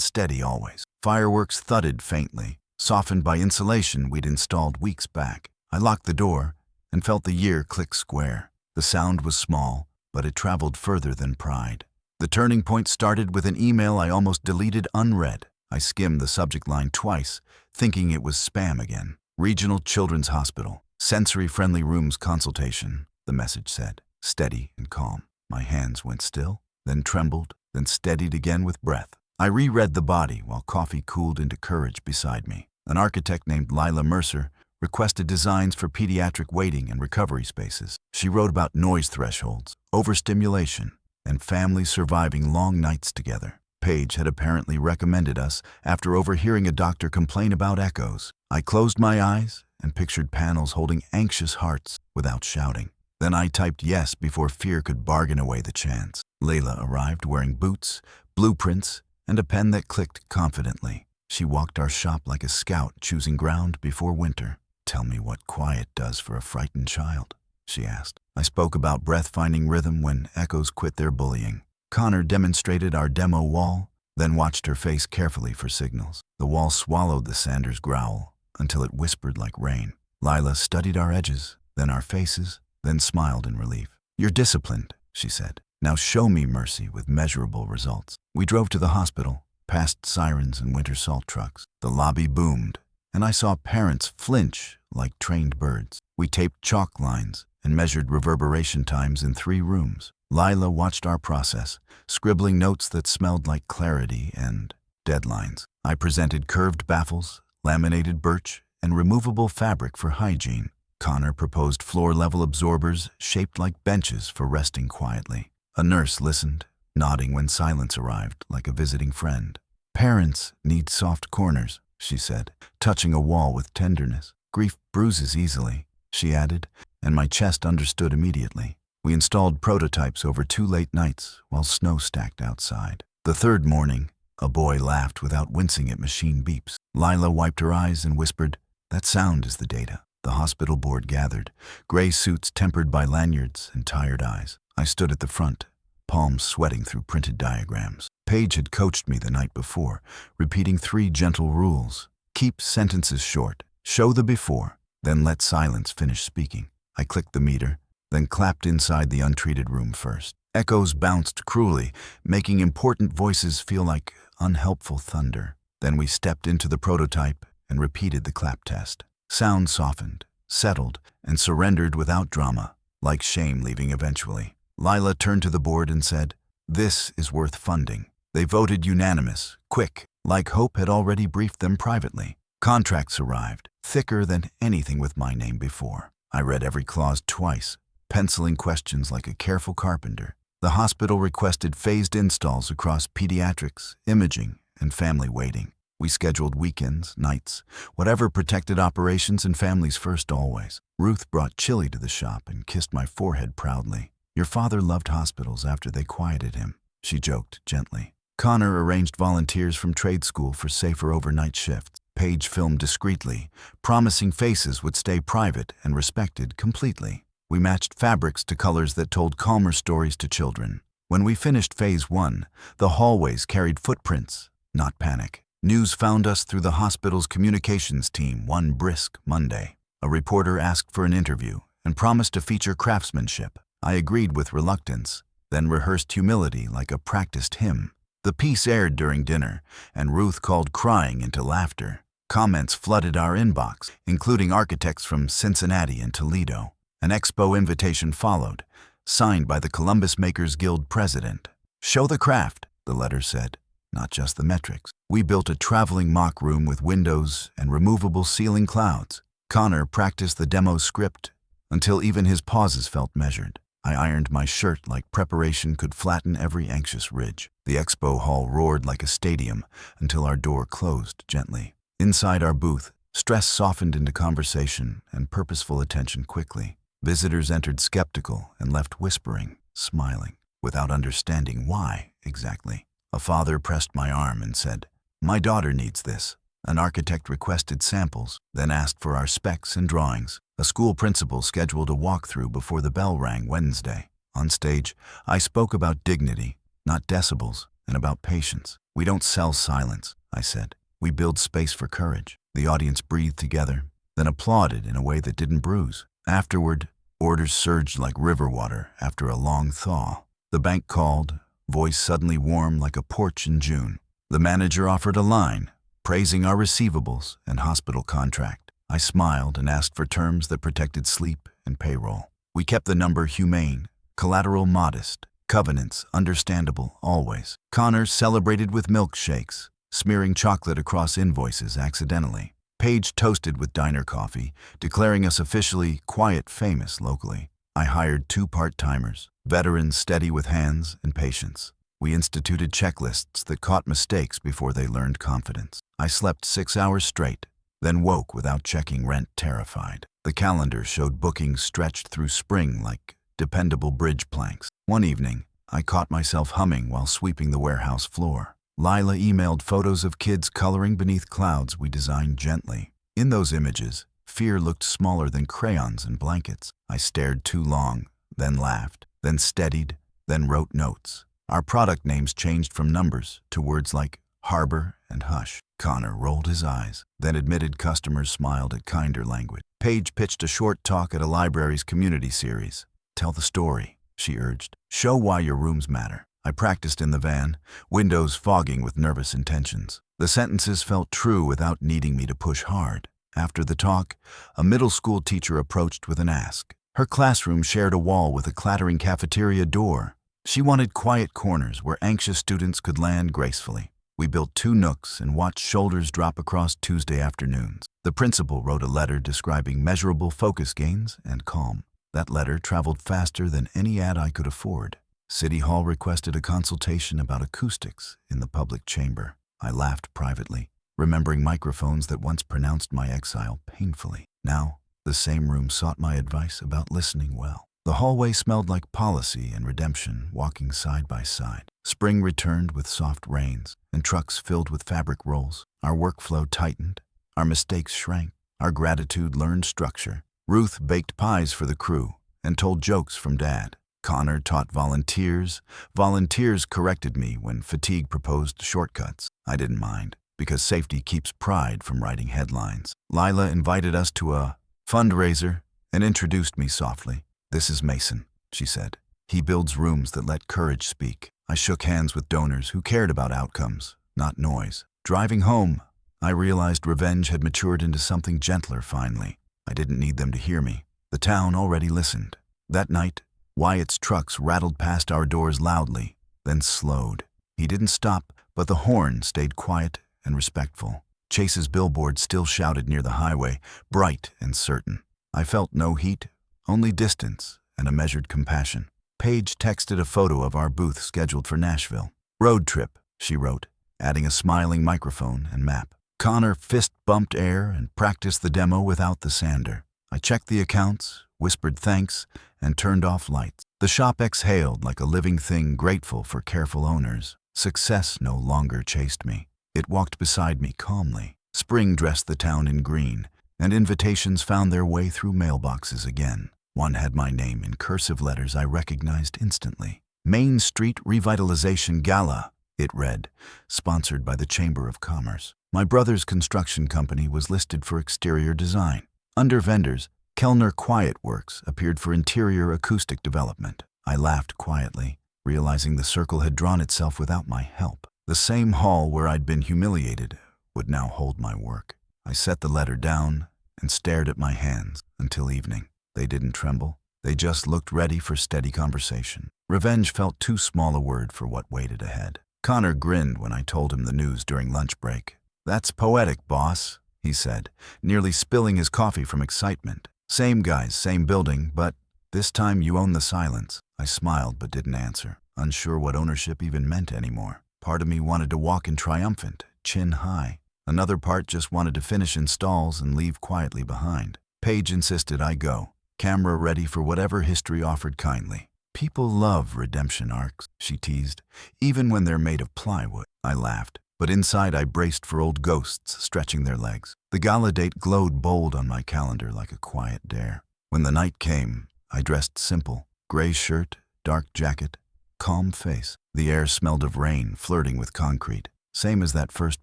steady always. Fireworks thudded faintly, softened by insulation we'd installed weeks back. I locked the door and felt the year click square. The sound was small, but it traveled further than pride. The turning point started with an email I almost deleted unread. I skimmed the subject line twice, thinking it was spam again. Regional Children's Hospital. Sensory-friendly rooms consultation, the message said, steady and calm. My hands went still, then trembled, then steadied again with breath. I reread the body while coffee cooled into courage beside me. An architect named Lila Mercer requested designs for pediatric waiting and recovery spaces. She wrote about noise thresholds, overstimulation, and families surviving long nights together. Paige had apparently recommended us after overhearing a doctor complain about echoes. I closed my eyes and pictured panels holding anxious hearts without shouting. Then I typed yes before fear could bargain away the chance. Layla arrived wearing boots, blueprints, and a pen that clicked confidently. She walked our shop like a scout choosing ground before winter. Tell me what quiet does for a frightened child, she asked. I spoke about breath-finding rhythm when echoes quit their bullying. Connor demonstrated our demo wall, then watched her face carefully for signals. The wall swallowed the Sanders growl until it whispered like rain. Lila studied our edges, then our faces, then smiled in relief. You're disciplined, she said. Now show me mercy with measurable results. We drove to the hospital, past sirens and winter salt trucks. The lobby boomed, and I saw parents flinch like trained birds. We taped chalk lines and measured reverberation times in 3 rooms. Lila watched our process, scribbling notes that smelled like clarity and deadlines. I presented curved baffles, laminated birch, and removable fabric for hygiene. Connor proposed floor-level absorbers shaped like benches for resting quietly. A nurse listened, nodding when silence arrived like a visiting friend. Parents need soft corners, she said, touching a wall with tenderness. Grief bruises easily, she added, and my chest understood immediately. We installed prototypes over 2 late nights while snow stacked outside. The 3rd morning, a boy laughed without wincing at machine beeps. Lila wiped her eyes and whispered, "That sound is the data." The hospital board gathered, gray suits tempered by lanyards and tired eyes. I stood at the front, palms sweating through printed diagrams. Paige had coached me the night before, repeating 3 gentle rules. Keep sentences short, show the before, then let silence finish speaking. I clicked the meter, then clapped inside the untreated room first. Echoes bounced cruelly, making important voices feel like unhelpful thunder. Then we stepped into the prototype and repeated the clap test. Sound softened, settled, and surrendered without drama, like shame leaving eventually. Lila turned to the board and said, "This is worth funding." They voted unanimous, quick, like Hope had already briefed them privately. Contracts arrived, thicker than anything with my name before. I read every clause twice, penciling questions like a careful carpenter. The hospital requested phased installs across pediatrics, imaging, and family waiting. We scheduled weekends, nights, whatever protected operations and families first always. Ruth brought chili to the shop and kissed my forehead proudly. "Your father loved hospitals after they quieted him," she joked gently. Connor arranged volunteers from trade school for safer overnight shifts. Paige filmed discreetly, promising faces would stay private and respected completely. We matched fabrics to colors that told calmer stories to children. When we finished Phase 1, the hallways carried footprints, not panic. News found us through the hospital's communications team one brisk Monday. A reporter asked for an interview and promised to feature craftsmanship. I agreed with reluctance, then rehearsed humility like a practiced hymn. The piece aired during dinner, and Ruth called crying into laughter. Comments flooded our inbox, including architects from Cincinnati and Toledo. An expo invitation followed, signed by the Columbus Makers Guild president. "Show the craft," the letter said, not just the metrics. We built a traveling mock room with windows and removable ceiling clouds. Connor practiced the demo script until even his pauses felt measured. I ironed my shirt like preparation could flatten every anxious ridge. The expo hall roared like a stadium until our door closed gently. Inside our booth, stress softened into conversation and purposeful attention quickly. Visitors entered skeptical and left whispering, smiling, without understanding why exactly. A father pressed my arm and said, "My daughter needs this." An architect requested samples, then asked for our specs and drawings. A school principal scheduled a walkthrough before the bell rang Wednesday. On stage, I spoke about dignity, not decibels, and about patience. We don't sell silence, I said. We build space for courage. The audience breathed together, then applauded in a way that didn't bruise. Afterward, orders surged like river water after a long thaw. The bank called, voice suddenly warm like a porch in June. The manager offered a line, praising our receivables and hospital contract. I smiled and asked for terms that protected sleep and payroll. We kept the number humane, collateral modest, covenants understandable always. Connor celebrated with milkshakes, smearing chocolate across invoices accidentally. Paige toasted with diner coffee, declaring us officially quiet famous locally. I hired 2 part-timers, veterans steady with hands and patience. We instituted checklists that caught mistakes before they learned confidence. I slept 6 hours straight, then woke without checking rent terrified. The calendar showed bookings stretched through spring like dependable bridge planks. One evening, I caught myself humming while sweeping the warehouse floor. Lila emailed photos of kids coloring beneath clouds we designed gently. In those images, fear looked smaller than crayons and blankets. I stared too long, then laughed, then steadied, then wrote notes. Our product names changed from numbers to words like harbor and hush. Connor rolled his eyes, then admitted customers smiled at kinder language. Paige pitched a short talk at a library's community series. Tell the story, she urged. Show why your rooms matter. I practiced in the van, windows fogging with nervous intentions. The sentences felt true without needing me to push hard. After the talk, a middle school teacher approached with an ask. Her classroom shared a wall with a clattering cafeteria door. She wanted quiet corners where anxious students could land gracefully. We built 2 nooks and watched shoulders drop across Tuesday afternoons. The principal wrote a letter describing measurable focus gains and calm. That letter traveled faster than any ad I could afford. City Hall requested a consultation about acoustics in the public chamber. I laughed privately, remembering microphones that once pronounced my exile painfully. Now, the same room sought my advice about listening well. The hallway smelled like policy and redemption walking side by side. Spring returned with soft rains, and trucks filled with fabric rolls. Our workflow tightened, our mistakes shrank, our gratitude learned structure. Ruth baked pies for the crew and told jokes from Dad. Connor taught volunteers. Volunteers corrected me when fatigue proposed shortcuts. I didn't mind, because safety keeps pride from writing headlines. Lila invited us to a fundraiser and introduced me softly. This is Mason, she said. He builds rooms that let courage speak. I shook hands with donors who cared about outcomes, not noise. Driving home, I realized revenge had matured into something gentler finally. I didn't need them to hear me. The town already listened. That night, Wyatt's trucks rattled past our doors loudly, then slowed. He didn't stop, but the horn stayed quiet and respectful. Chase's billboard still shouted near the highway, bright and certain. I felt no heat, only distance and a measured compassion. Paige texted a photo of our booth scheduled for Nashville. Road trip, she wrote, adding a smiling microphone and map. Connor fist-bumped air and practiced the demo without the sander. I checked the accounts, whispered thanks, and turned off lights. The shop exhaled like a living thing grateful for careful owners. Success no longer chased me. It walked beside me calmly. Spring dressed the town in green, and invitations found their way through mailboxes again. One had my name in cursive letters I recognized instantly. Main Street Revitalization Gala, it read, sponsored by the Chamber of Commerce. My brother's construction company was listed for exterior design. Under vendors, Kellner Quiet Works appeared for interior acoustic development. I laughed quietly, realizing the circle had drawn itself without my help. The same hall where I'd been humiliated would now hold my work. I set the letter down and stared at my hands until evening. They didn't tremble. They just looked ready for steady conversation. Revenge felt too small a word for what waited ahead. Connor grinned when I told him the news during lunch break. That's poetic, boss, he said, nearly spilling his coffee from excitement. Same guys, same building, but this time you own the silence. I smiled but didn't answer, unsure what ownership even meant anymore. Part of me wanted to walk in triumphant, chin high. Another part just wanted to finish installs and leave quietly behind. Paige insisted I go, camera ready for whatever history offered kindly. People love redemption arcs, she teased, even when they're made of plywood. I laughed. but inside I braced for old ghosts stretching their legs. The gala date glowed bold on my calendar like a quiet dare. When the night came, I dressed simple. Gray shirt, dark jacket, calm face. The air smelled of rain, flirting with concrete, same as that first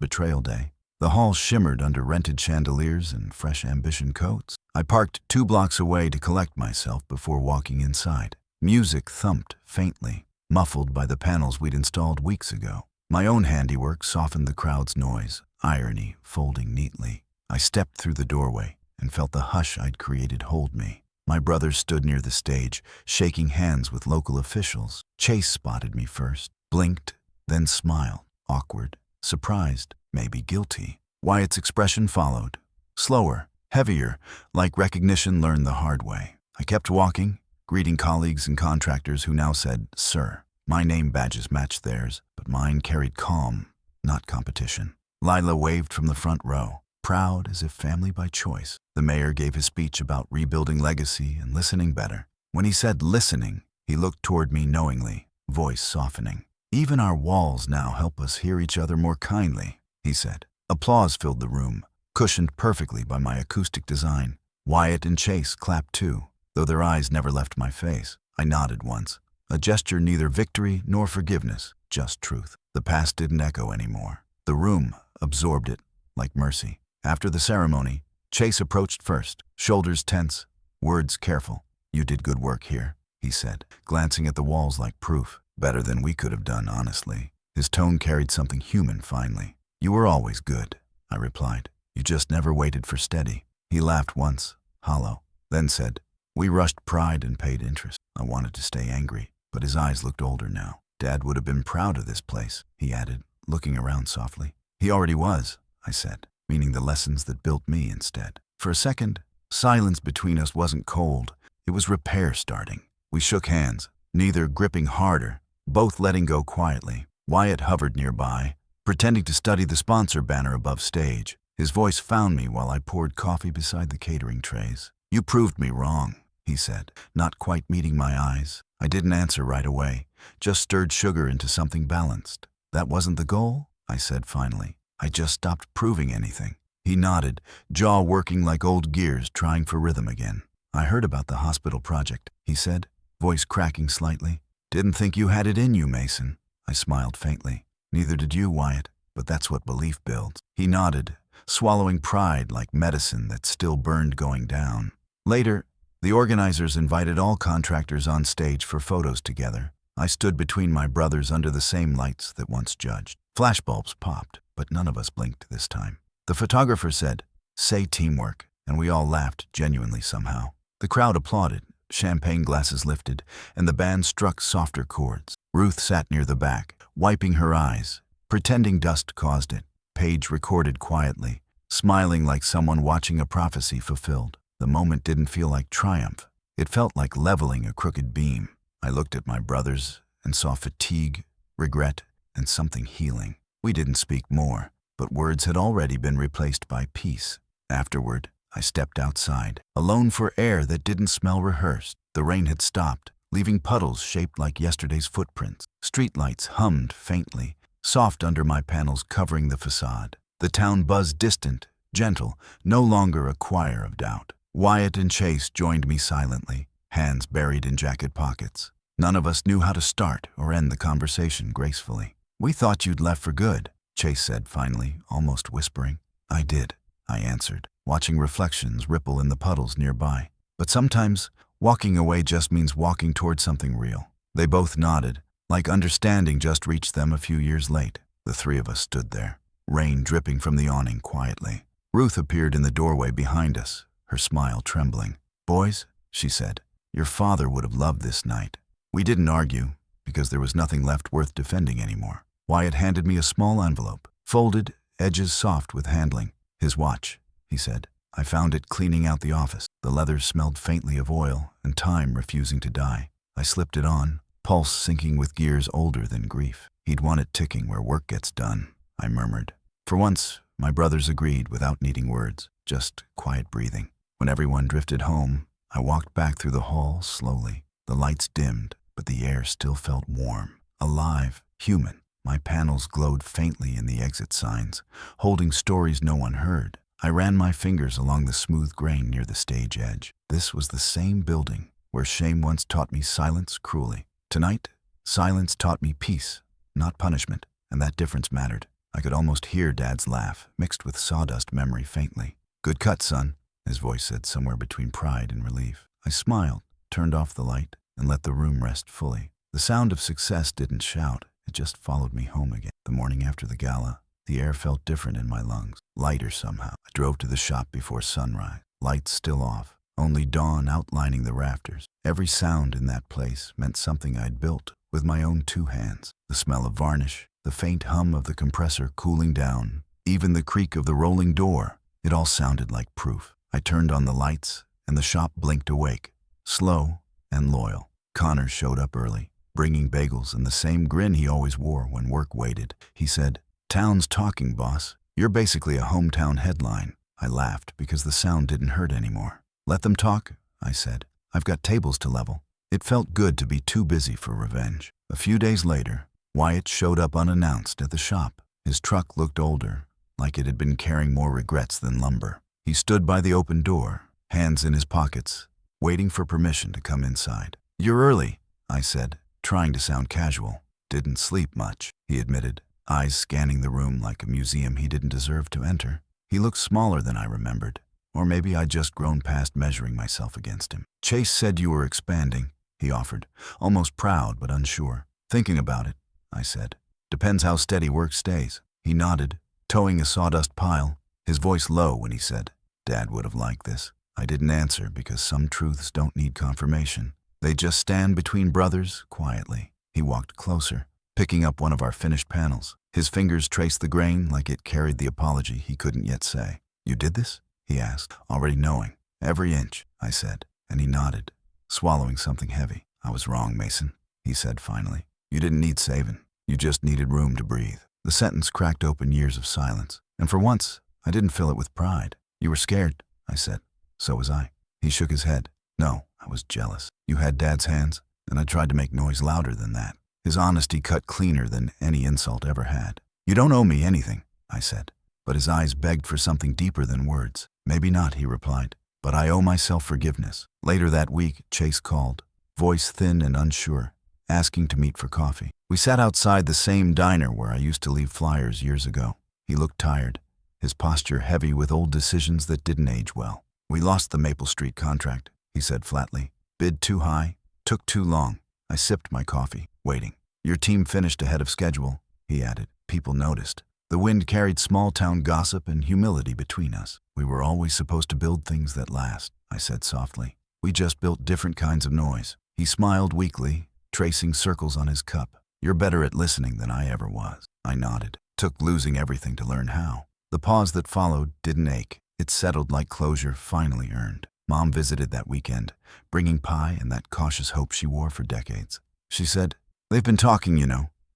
betrayal day. The hall shimmered under rented chandeliers and fresh ambition coats. I parked 2 blocks away to collect myself before walking inside. Music thumped faintly, muffled by the panels we'd installed weeks ago. My own handiwork softened the crowd's noise, irony folding neatly. I stepped through the doorway and felt the hush I'd created hold me. My brothers stood near the stage, shaking hands with local officials. Chase spotted me first, blinked, then smiled, awkward, surprised, maybe guilty. Wyatt's expression followed, slower, heavier, like recognition learned the hard way. I kept walking, greeting colleagues and contractors who now said, "Sir." My name badges matched theirs, but mine carried calm, not competition. Lila waved from the front row, proud as if family by choice. The mayor gave his speech about rebuilding legacy and listening better. When he said listening, he looked toward me knowingly, voice softening. "Even our walls now help us hear each other more kindly," he said. Applause filled the room, cushioned perfectly by my acoustic design. Wyatt and Chase clapped too, though their eyes never left my face. I nodded once, a gesture neither victory nor forgiveness, just truth. The past didn't echo anymore. The room absorbed it, like mercy. After the ceremony, Chase approached first, shoulders tense, words careful. "You did good work here," he said, glancing at the walls like proof. "Better than we could have done, honestly." His tone carried something human finally. "You were always good," I replied. "You just never waited for steady." He laughed once, hollow, then said, "We rushed pride and paid interest." I wanted to stay angry, but his eyes looked older now. "Dad would have been proud of this place," he added, looking around softly. "He already was," I said, meaning the lessons that built me instead. For a second, silence between us wasn't cold. It was repair starting. We shook hands, neither gripping harder, both letting go quietly. Wyatt hovered nearby, pretending to study the sponsor banner above stage. His voice found me while I poured coffee beside the catering trays. "You proved me wrong," he said, not quite meeting my eyes. I didn't answer right away, just stirred sugar into something balanced. "That wasn't the goal?" I said finally. "I just stopped proving anything." He nodded, jaw working like old gears trying for rhythm again. "I heard about the hospital project," he said, voice cracking slightly. "Didn't think you had it in you, Mason." I smiled faintly. "Neither did you, Wyatt, but that's what belief builds." He nodded, swallowing pride like medicine that still burned going down. Later, the organizers invited all contractors on stage for photos together. I stood between my brothers under the same lights that once judged. Flashbulbs popped, but none of us blinked this time. The photographer said, "Say teamwork," and we all laughed genuinely somehow. The crowd applauded, champagne glasses lifted, and the band struck softer chords. Ruth sat near the back, wiping her eyes, pretending dust caused it. Paige recorded quietly, smiling like someone watching a prophecy fulfilled. The moment didn't feel like triumph. It felt like leveling a crooked beam. I looked at my brothers and saw fatigue, regret, and something healing. We didn't speak more, but words had already been replaced by peace. Afterward, I stepped outside, alone for air that didn't smell rehearsed. The rain had stopped, leaving puddles shaped like yesterday's footprints. Streetlights hummed faintly, soft under my panels covering the facade. The town buzzed distant, gentle, no longer a choir of doubt. Wyatt and Chase joined me silently, hands buried in jacket pockets. None of us knew how to start or end the conversation gracefully. "We thought you'd left for good," Chase said finally, almost whispering. "I did," I answered, watching reflections ripple in the puddles nearby. "But sometimes, walking away just means walking toward something real." They both nodded, like understanding just reached them a few years late. The three of us stood there, rain dripping from the awning quietly. Ruth appeared in the doorway behind us, her smile trembling. "Boys," she said, "your father would have loved this night." We didn't argue, because there was nothing left worth defending anymore. Wyatt handed me a small envelope, folded, edges soft with handling. "His watch," he said. "I found it cleaning out the office. The leather smelled faintly of oil and time refusing to die." I slipped it on, pulse sinking with gears older than grief. "He'd want it ticking where work gets done," I murmured. For once, my brothers agreed without needing words, just quiet breathing. When everyone drifted home, I walked back through the hall slowly. The lights dimmed, but the air still felt warm, alive, human. My panels glowed faintly in the exit signs, holding stories no one heard. I ran my fingers along the smooth grain near the stage edge. This was the same building where shame once taught me silence cruelly. Tonight, silence taught me peace, not punishment, and that difference mattered. I could almost hear Dad's laugh, mixed with sawdust memory faintly. "Good cut, son," his voice said somewhere between pride and relief. I smiled, turned off the light, and let the room rest fully. The sound of success didn't shout, it just followed me home again. The morning after the gala, the air felt different in my lungs, lighter somehow. I drove to the shop before sunrise, lights still off, only dawn outlining the rafters. Every sound in that place meant something I'd built with my own 2 hands. The smell of varnish, the faint hum of the compressor cooling down, even the creak of the rolling door, it all sounded like proof. I turned on the lights, and the shop blinked awake, slow and loyal. Connor showed up early, bringing bagels and the same grin he always wore when work waited. He said, "Town's talking, boss. You're basically a hometown headline." I laughed because the sound didn't hurt anymore. "Let them talk," I said. "I've got tables to level." It felt good to be too busy for revenge. A few days later, Wyatt showed up unannounced at the shop. His truck looked older, like it had been carrying more regrets than lumber. He stood by the open door, hands in his pockets, waiting for permission to come inside. "You're early," I said, trying to sound casual. "Didn't sleep much," he admitted, eyes scanning the room like a museum he didn't deserve to enter. He looked smaller than I remembered, or maybe I'd just grown past measuring myself against him. "Chase said you were expanding," he offered, almost proud but unsure. "Thinking about it," I said. "Depends how steady work stays." He nodded, towing a sawdust pile, his voice low when he said, "Dad would have liked this." I didn't answer because some truths don't need confirmation. They just stand between brothers quietly. He walked closer, picking up one of our finished panels. His fingers traced the grain like it carried the apology he couldn't yet say. "You did this?" he asked, already knowing. "Every inch," I said, and he nodded, swallowing something heavy. "I was wrong, Mason," he said finally. "You didn't need saving. You just needed room to breathe." The sentence cracked open years of silence, and for once, I didn't fill it with pride. "You were scared," I said. "So was I." He shook his head. "No, I was jealous. You had Dad's hands, and I tried to make noise louder than that." His honesty cut cleaner than any insult ever had. "You don't owe me anything," I said. But his eyes begged for something deeper than words. "Maybe not," he replied, "but I owe myself forgiveness." Later that week, Chase called, voice thin and unsure, asking to meet for coffee. We sat outside the same diner where I used to leave flyers years ago. He looked tired, his posture heavy with old decisions that didn't age well. "We lost the Maple Street contract," he said flatly. "Bid too high, took too long." I sipped my coffee, waiting. "Your team finished ahead of schedule," he added. People noticed. The wind carried small-town gossip and humility between us. "We were always supposed to build things that last," I said softly. "We just built different kinds of noise." He smiled weakly, tracing circles on his cup. "You're better at listening than I ever was." I nodded. Took losing everything to learn how. The pause that followed didn't ache. It settled like closure finally earned. Mom visited that weekend, bringing pie and that cautious hope she wore for decades. She said, "They've been talking,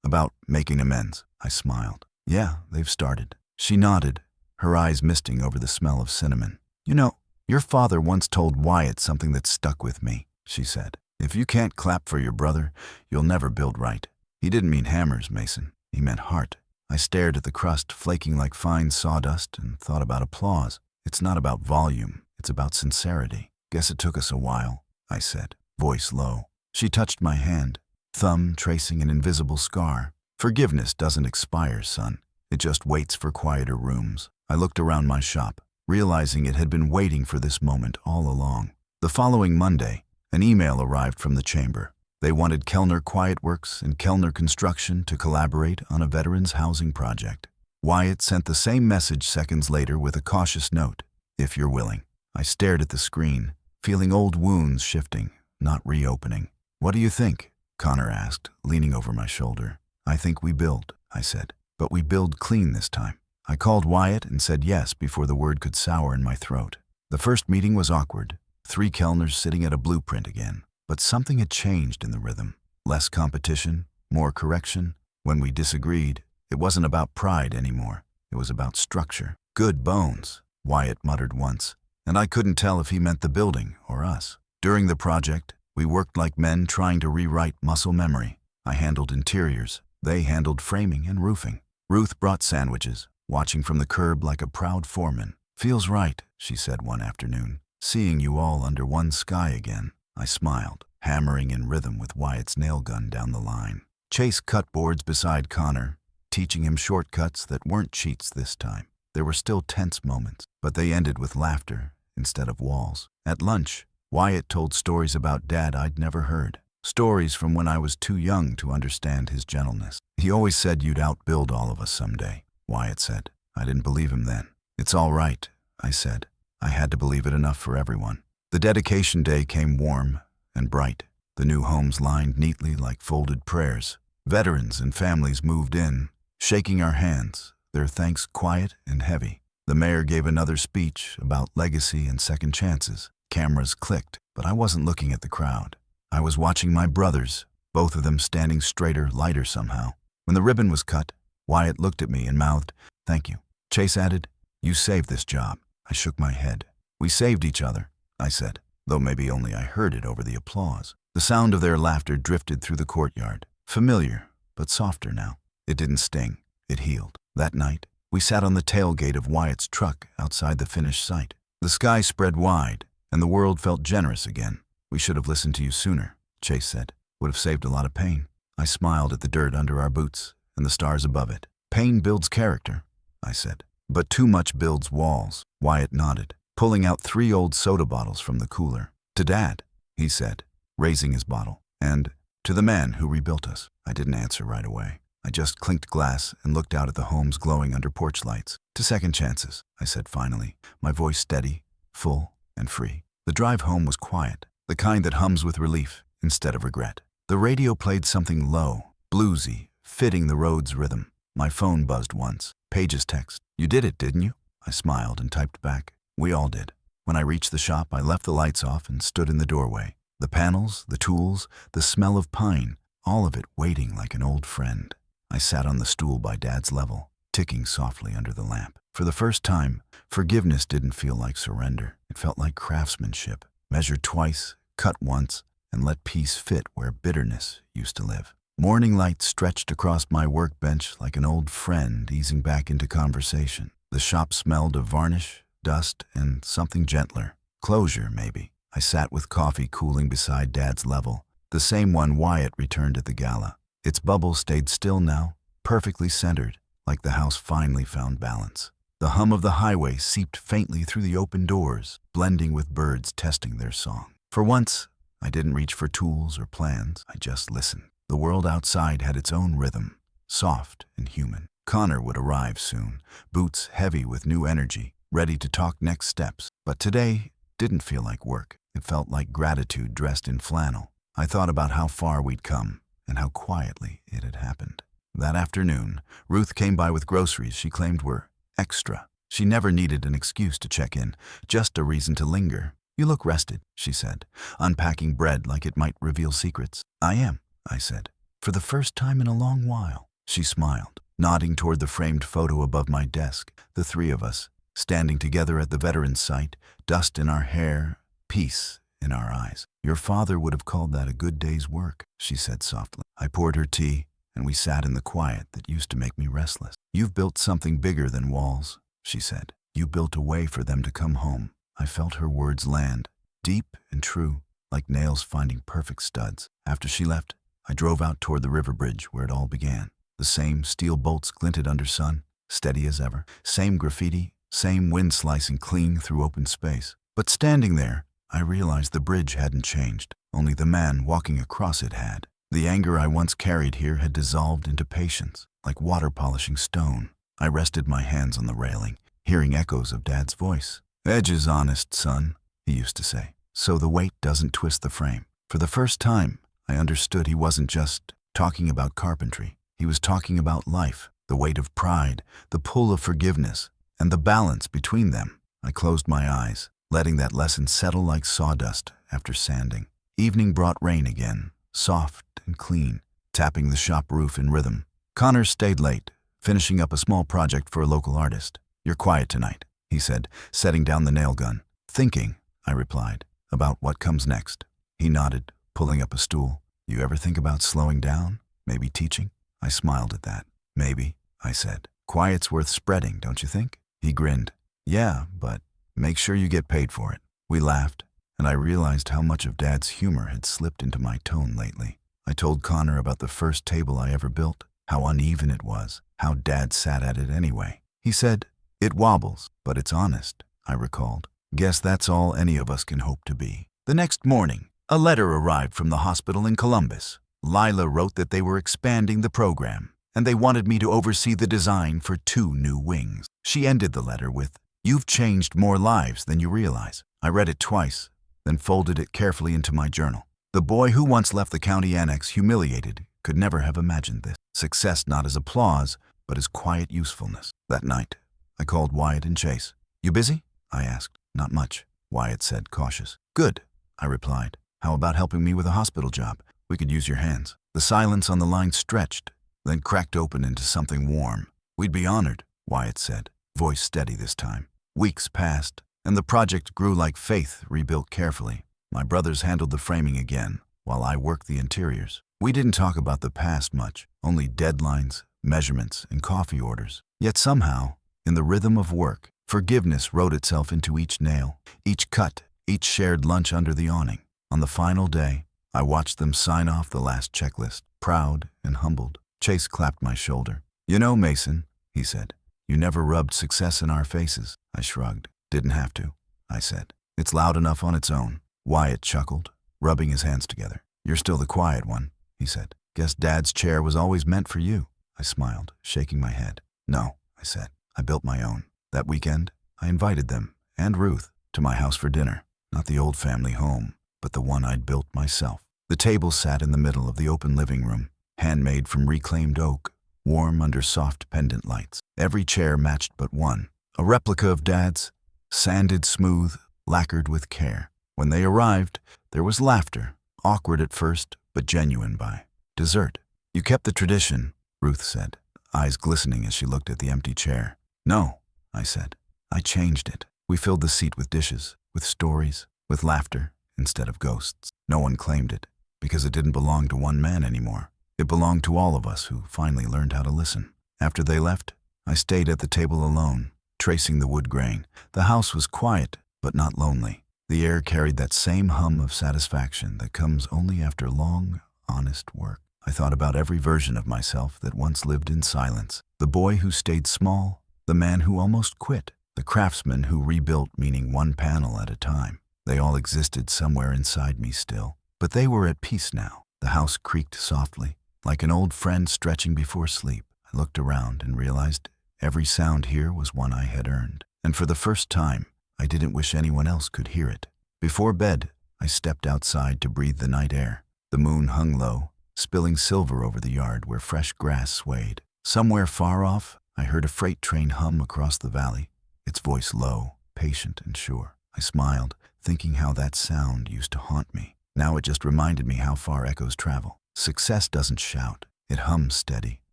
about making amends." I smiled. "Yeah, they've started." She nodded, her eyes misting over the smell of cinnamon. Your father once told Wyatt something that stuck with me," she said. "If you can't clap for your brother, you'll never build right." He didn't mean hammers, Mason. He meant heart. I stared at the crust flaking like fine sawdust and thought about applause. It's not about volume. It's about sincerity. "Guess it took us a while," I said, voice low. She touched my hand, thumb tracing an invisible scar. "Forgiveness doesn't expire, son. It just waits for quieter rooms." I looked around my shop, realizing it had been waiting for this moment all along. The following Monday, an email arrived from the chamber. They wanted Kellner Quiet Works and Kellner Construction to collaborate on a veterans housing project. Wyatt sent the same message seconds later with a cautious note, "If you're willing." I stared at the screen, feeling old wounds shifting, not reopening. "What do you think?" Connor asked, leaning over my shoulder. "I think we build," I said. "But we build clean this time." I called Wyatt and said yes before the word could sour in my throat. The first meeting was awkward, 3 Kellners sitting at a blueprint again. But something had changed in the rhythm. Less competition, more correction. When we disagreed, it wasn't about pride anymore. It was about structure. "Good bones," Wyatt muttered once, and I couldn't tell if he meant the building or us. During the project, we worked like men trying to rewrite muscle memory. I handled interiors, They handled framing and roofing. Ruth brought sandwiches, watching from the curb like a proud foreman. "Feels right," she said one afternoon, "seeing you all under one sky again." I smiled, hammering in rhythm with Wyatt's nail gun down the line. Chase cut boards beside Connor, teaching him shortcuts that weren't cheats this time. There were still tense moments, but they ended with laughter instead of walls. At lunch, Wyatt told stories about Dad I'd never heard. Stories from when I was too young to understand his gentleness. "He always said you'd outbuild all of us someday," Wyatt said. I didn't believe him then. "It's all right," I said. I had to believe it enough for everyone. The dedication day came warm and bright. The new homes lined neatly like folded prayers. Veterans and families moved in, shaking our hands, their thanks quiet and heavy. The mayor gave another speech about legacy and second chances. Cameras clicked, but I wasn't looking at the crowd. I was watching my brothers, both of them standing straighter, lighter somehow. When the ribbon was cut, Wyatt looked at me and mouthed, "Thank you." Chase added, "You saved this job." I shook my head. "We saved each other," I said, though maybe only I heard it over the applause. The sound of their laughter drifted through the courtyard. Familiar, but softer now. It didn't sting. It healed. That night, we sat on the tailgate of Wyatt's truck outside the finished site. The sky spread wide, and the world felt generous again. "We should have listened to you sooner," Chase said. "Would have saved a lot of pain." I smiled at the dirt under our boots and the stars above it. "Pain builds character," I said. "But too much builds walls." Wyatt nodded, pulling out 3 old soda bottles from the cooler. "To Dad," he said, raising his bottle. "And to the man who rebuilt us." I didn't answer right away. I just clinked glass and looked out at the homes glowing under porch lights. "To second chances," I said finally, my voice steady, full, and free. The drive home was quiet, the kind that hums with relief instead of regret. The radio played something low, bluesy, fitting the road's rhythm. My phone buzzed once. Paige's text. "You did it, didn't you?" I smiled and typed back. "We all did." When I reached the shop, I left the lights off and stood in the doorway. The panels, the tools, the smell of pine, all of it waiting like an old friend. I sat on the stool by Dad's level, ticking softly under the lamp. For the first time, forgiveness didn't feel like surrender. It felt like craftsmanship, measured twice, cut once, and let peace fit where bitterness used to live. Morning light stretched across my workbench like an old friend easing back into conversation. The shop smelled of varnish, dust, and something gentler. Closure, maybe. I sat with coffee cooling beside Dad's level, the same one Wyatt returned at the gala. Its bubble stayed still now, perfectly centered, like the house finally found balance. The hum of the highway seeped faintly through the open doors, blending with birds testing their song. For once, I didn't reach for tools or plans, I just listened. The world outside had its own rhythm, soft and human. Connor would arrive soon, boots heavy with new energy, ready to talk next steps. But today didn't feel like work. It felt like gratitude dressed in flannel. I thought about how far we'd come and how quietly it had happened. That afternoon, Ruth came by with groceries she claimed were extra. She never needed an excuse to check in, just a reason to linger. "You look rested," she said, unpacking bread like it might reveal secrets. "I am," I said, "for the first time in a long while." She smiled, nodding toward the framed photo above my desk, the 3 of us, standing together at the veterans' site, dust in our hair, peace in our eyes. "Your father would have called that a good day's work," she said softly. I poured her tea, and we sat in the quiet that used to make me restless. "You've built something bigger than walls," she said. "You built a way for them to come home." I felt her words land, deep and true, like nails finding perfect studs. After she left, I drove out toward the river bridge where it all began. The same steel bolts glinted under sun, steady as ever. Same graffiti, same wind slicing clean through open space. But standing there, I realized the bridge hadn't changed. Only the man walking across it had. The anger I once carried here had dissolved into patience, like water polishing stone. I rested my hands on the railing, hearing echoes of Dad's voice. "Edge is honest, son," he used to say, "so the weight doesn't twist the frame." For the first time, I understood he wasn't just talking about carpentry. He was talking about life, the weight of pride, the pull of forgiveness, and the balance between them. I closed my eyes, letting that lesson settle like sawdust after sanding. Evening brought rain again, soft and clean, tapping the shop roof in rhythm. Connor stayed late, finishing up a small project for a local artist. "You're quiet tonight," he said, setting down the nail gun. "Thinking," I replied, "about what comes next." He nodded, pulling up a stool. "You ever think about slowing down? Maybe teaching?" I smiled at that. Maybe, I said. Quiet's worth spreading, don't you think? He grinned. Yeah, but make sure you get paid for it. We laughed, and I realized how much of Dad's humor had slipped into my tone lately. I told Connor about the first table I ever built, how uneven it was, how Dad sat at it anyway. He said, "It wobbles, but it's honest," I recalled. Guess that's all any of us can hope to be. The next morning, a letter arrived from the hospital in Columbus. Lila wrote that they were expanding the program, and they wanted me to oversee the design for 2 new wings. She ended the letter with, "You've changed more lives than you realize." I read it twice, then folded it carefully into my journal. The boy who once left the county annex humiliated could never have imagined this. Success not as applause, but as quiet usefulness. That night, I called Wyatt and Chase. "You busy?" I asked. "Not much," Wyatt said, cautious. "Good," I replied. "How about helping me with a hospital job? We could use your hands." The silence on the line stretched, then cracked open into something warm. "We'd be honored," Wyatt said, voice steady this time. Weeks passed, and the project grew like faith rebuilt carefully. My brothers handled the framing again, while I worked the interiors. We didn't talk about the past much, only deadlines, measurements, and coffee orders. Yet somehow, in the rhythm of work, forgiveness wrote itself into each nail, each cut, each shared lunch under the awning. On the final day, I watched them sign off the last checklist, proud and humbled. Chase clapped my shoulder. "You know, Mason," he said, "you never rubbed success in our faces." I shrugged. "Didn't have to," I said. "It's loud enough on its own." Wyatt chuckled, rubbing his hands together. "You're still the quiet one," he said. "Guess Dad's chair was always meant for you." I smiled, shaking my head. "No," I said. "I built my own." That weekend, I invited them, and Ruth, to my house for dinner. Not the old family home, but the one I'd built myself. The table sat in the middle of the open living room, handmade from reclaimed oak, warm under soft pendant lights. Every chair matched but one, a replica of Dad's, sanded smooth, lacquered with care. When they arrived, there was laughter, awkward at first, but genuine by dessert. "You kept the tradition," Ruth said, eyes glistening as she looked at the empty chair. "No," I said. "I changed it." We filled the seat with dishes, with stories, with laughter, instead of ghosts. No one claimed it, because it didn't belong to one man anymore. It belonged to all of us who finally learned how to listen. After they left, I stayed at the table alone, tracing the wood grain. The house was quiet, but not lonely. The air carried that same hum of satisfaction that comes only after long, honest work. I thought about every version of myself that once lived in silence. The boy who stayed small, the man who almost quit, the craftsman who rebuilt, meaning one panel at a time. They all existed somewhere inside me still. But they were at peace now. The house creaked softly, like an old friend stretching before sleep. I looked around and realized every sound here was one I had earned. And for the first time, I didn't wish anyone else could hear it. Before bed, I stepped outside to breathe the night air. The moon hung low, spilling silver over the yard where fresh grass swayed. Somewhere far off, I heard a freight train hum across the valley, its voice low, patient, and sure. I smiled, thinking how that sound used to haunt me. Now it just reminded me how far echoes travel. Success doesn't shout. It hums steady,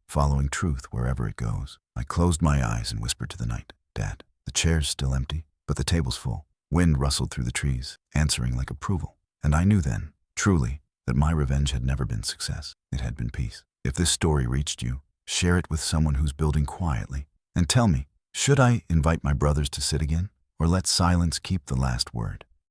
following truth wherever it goes. I closed my eyes and whispered to the night, "Dad, the chair's still empty, but the table's full." Wind rustled through the trees, answering like approval. And I knew then, truly, that my revenge had never been success. It had been peace. If this story reached you, share it with someone who's building quietly. And tell me, should I invite my brothers to sit again, or let silence keep the last word?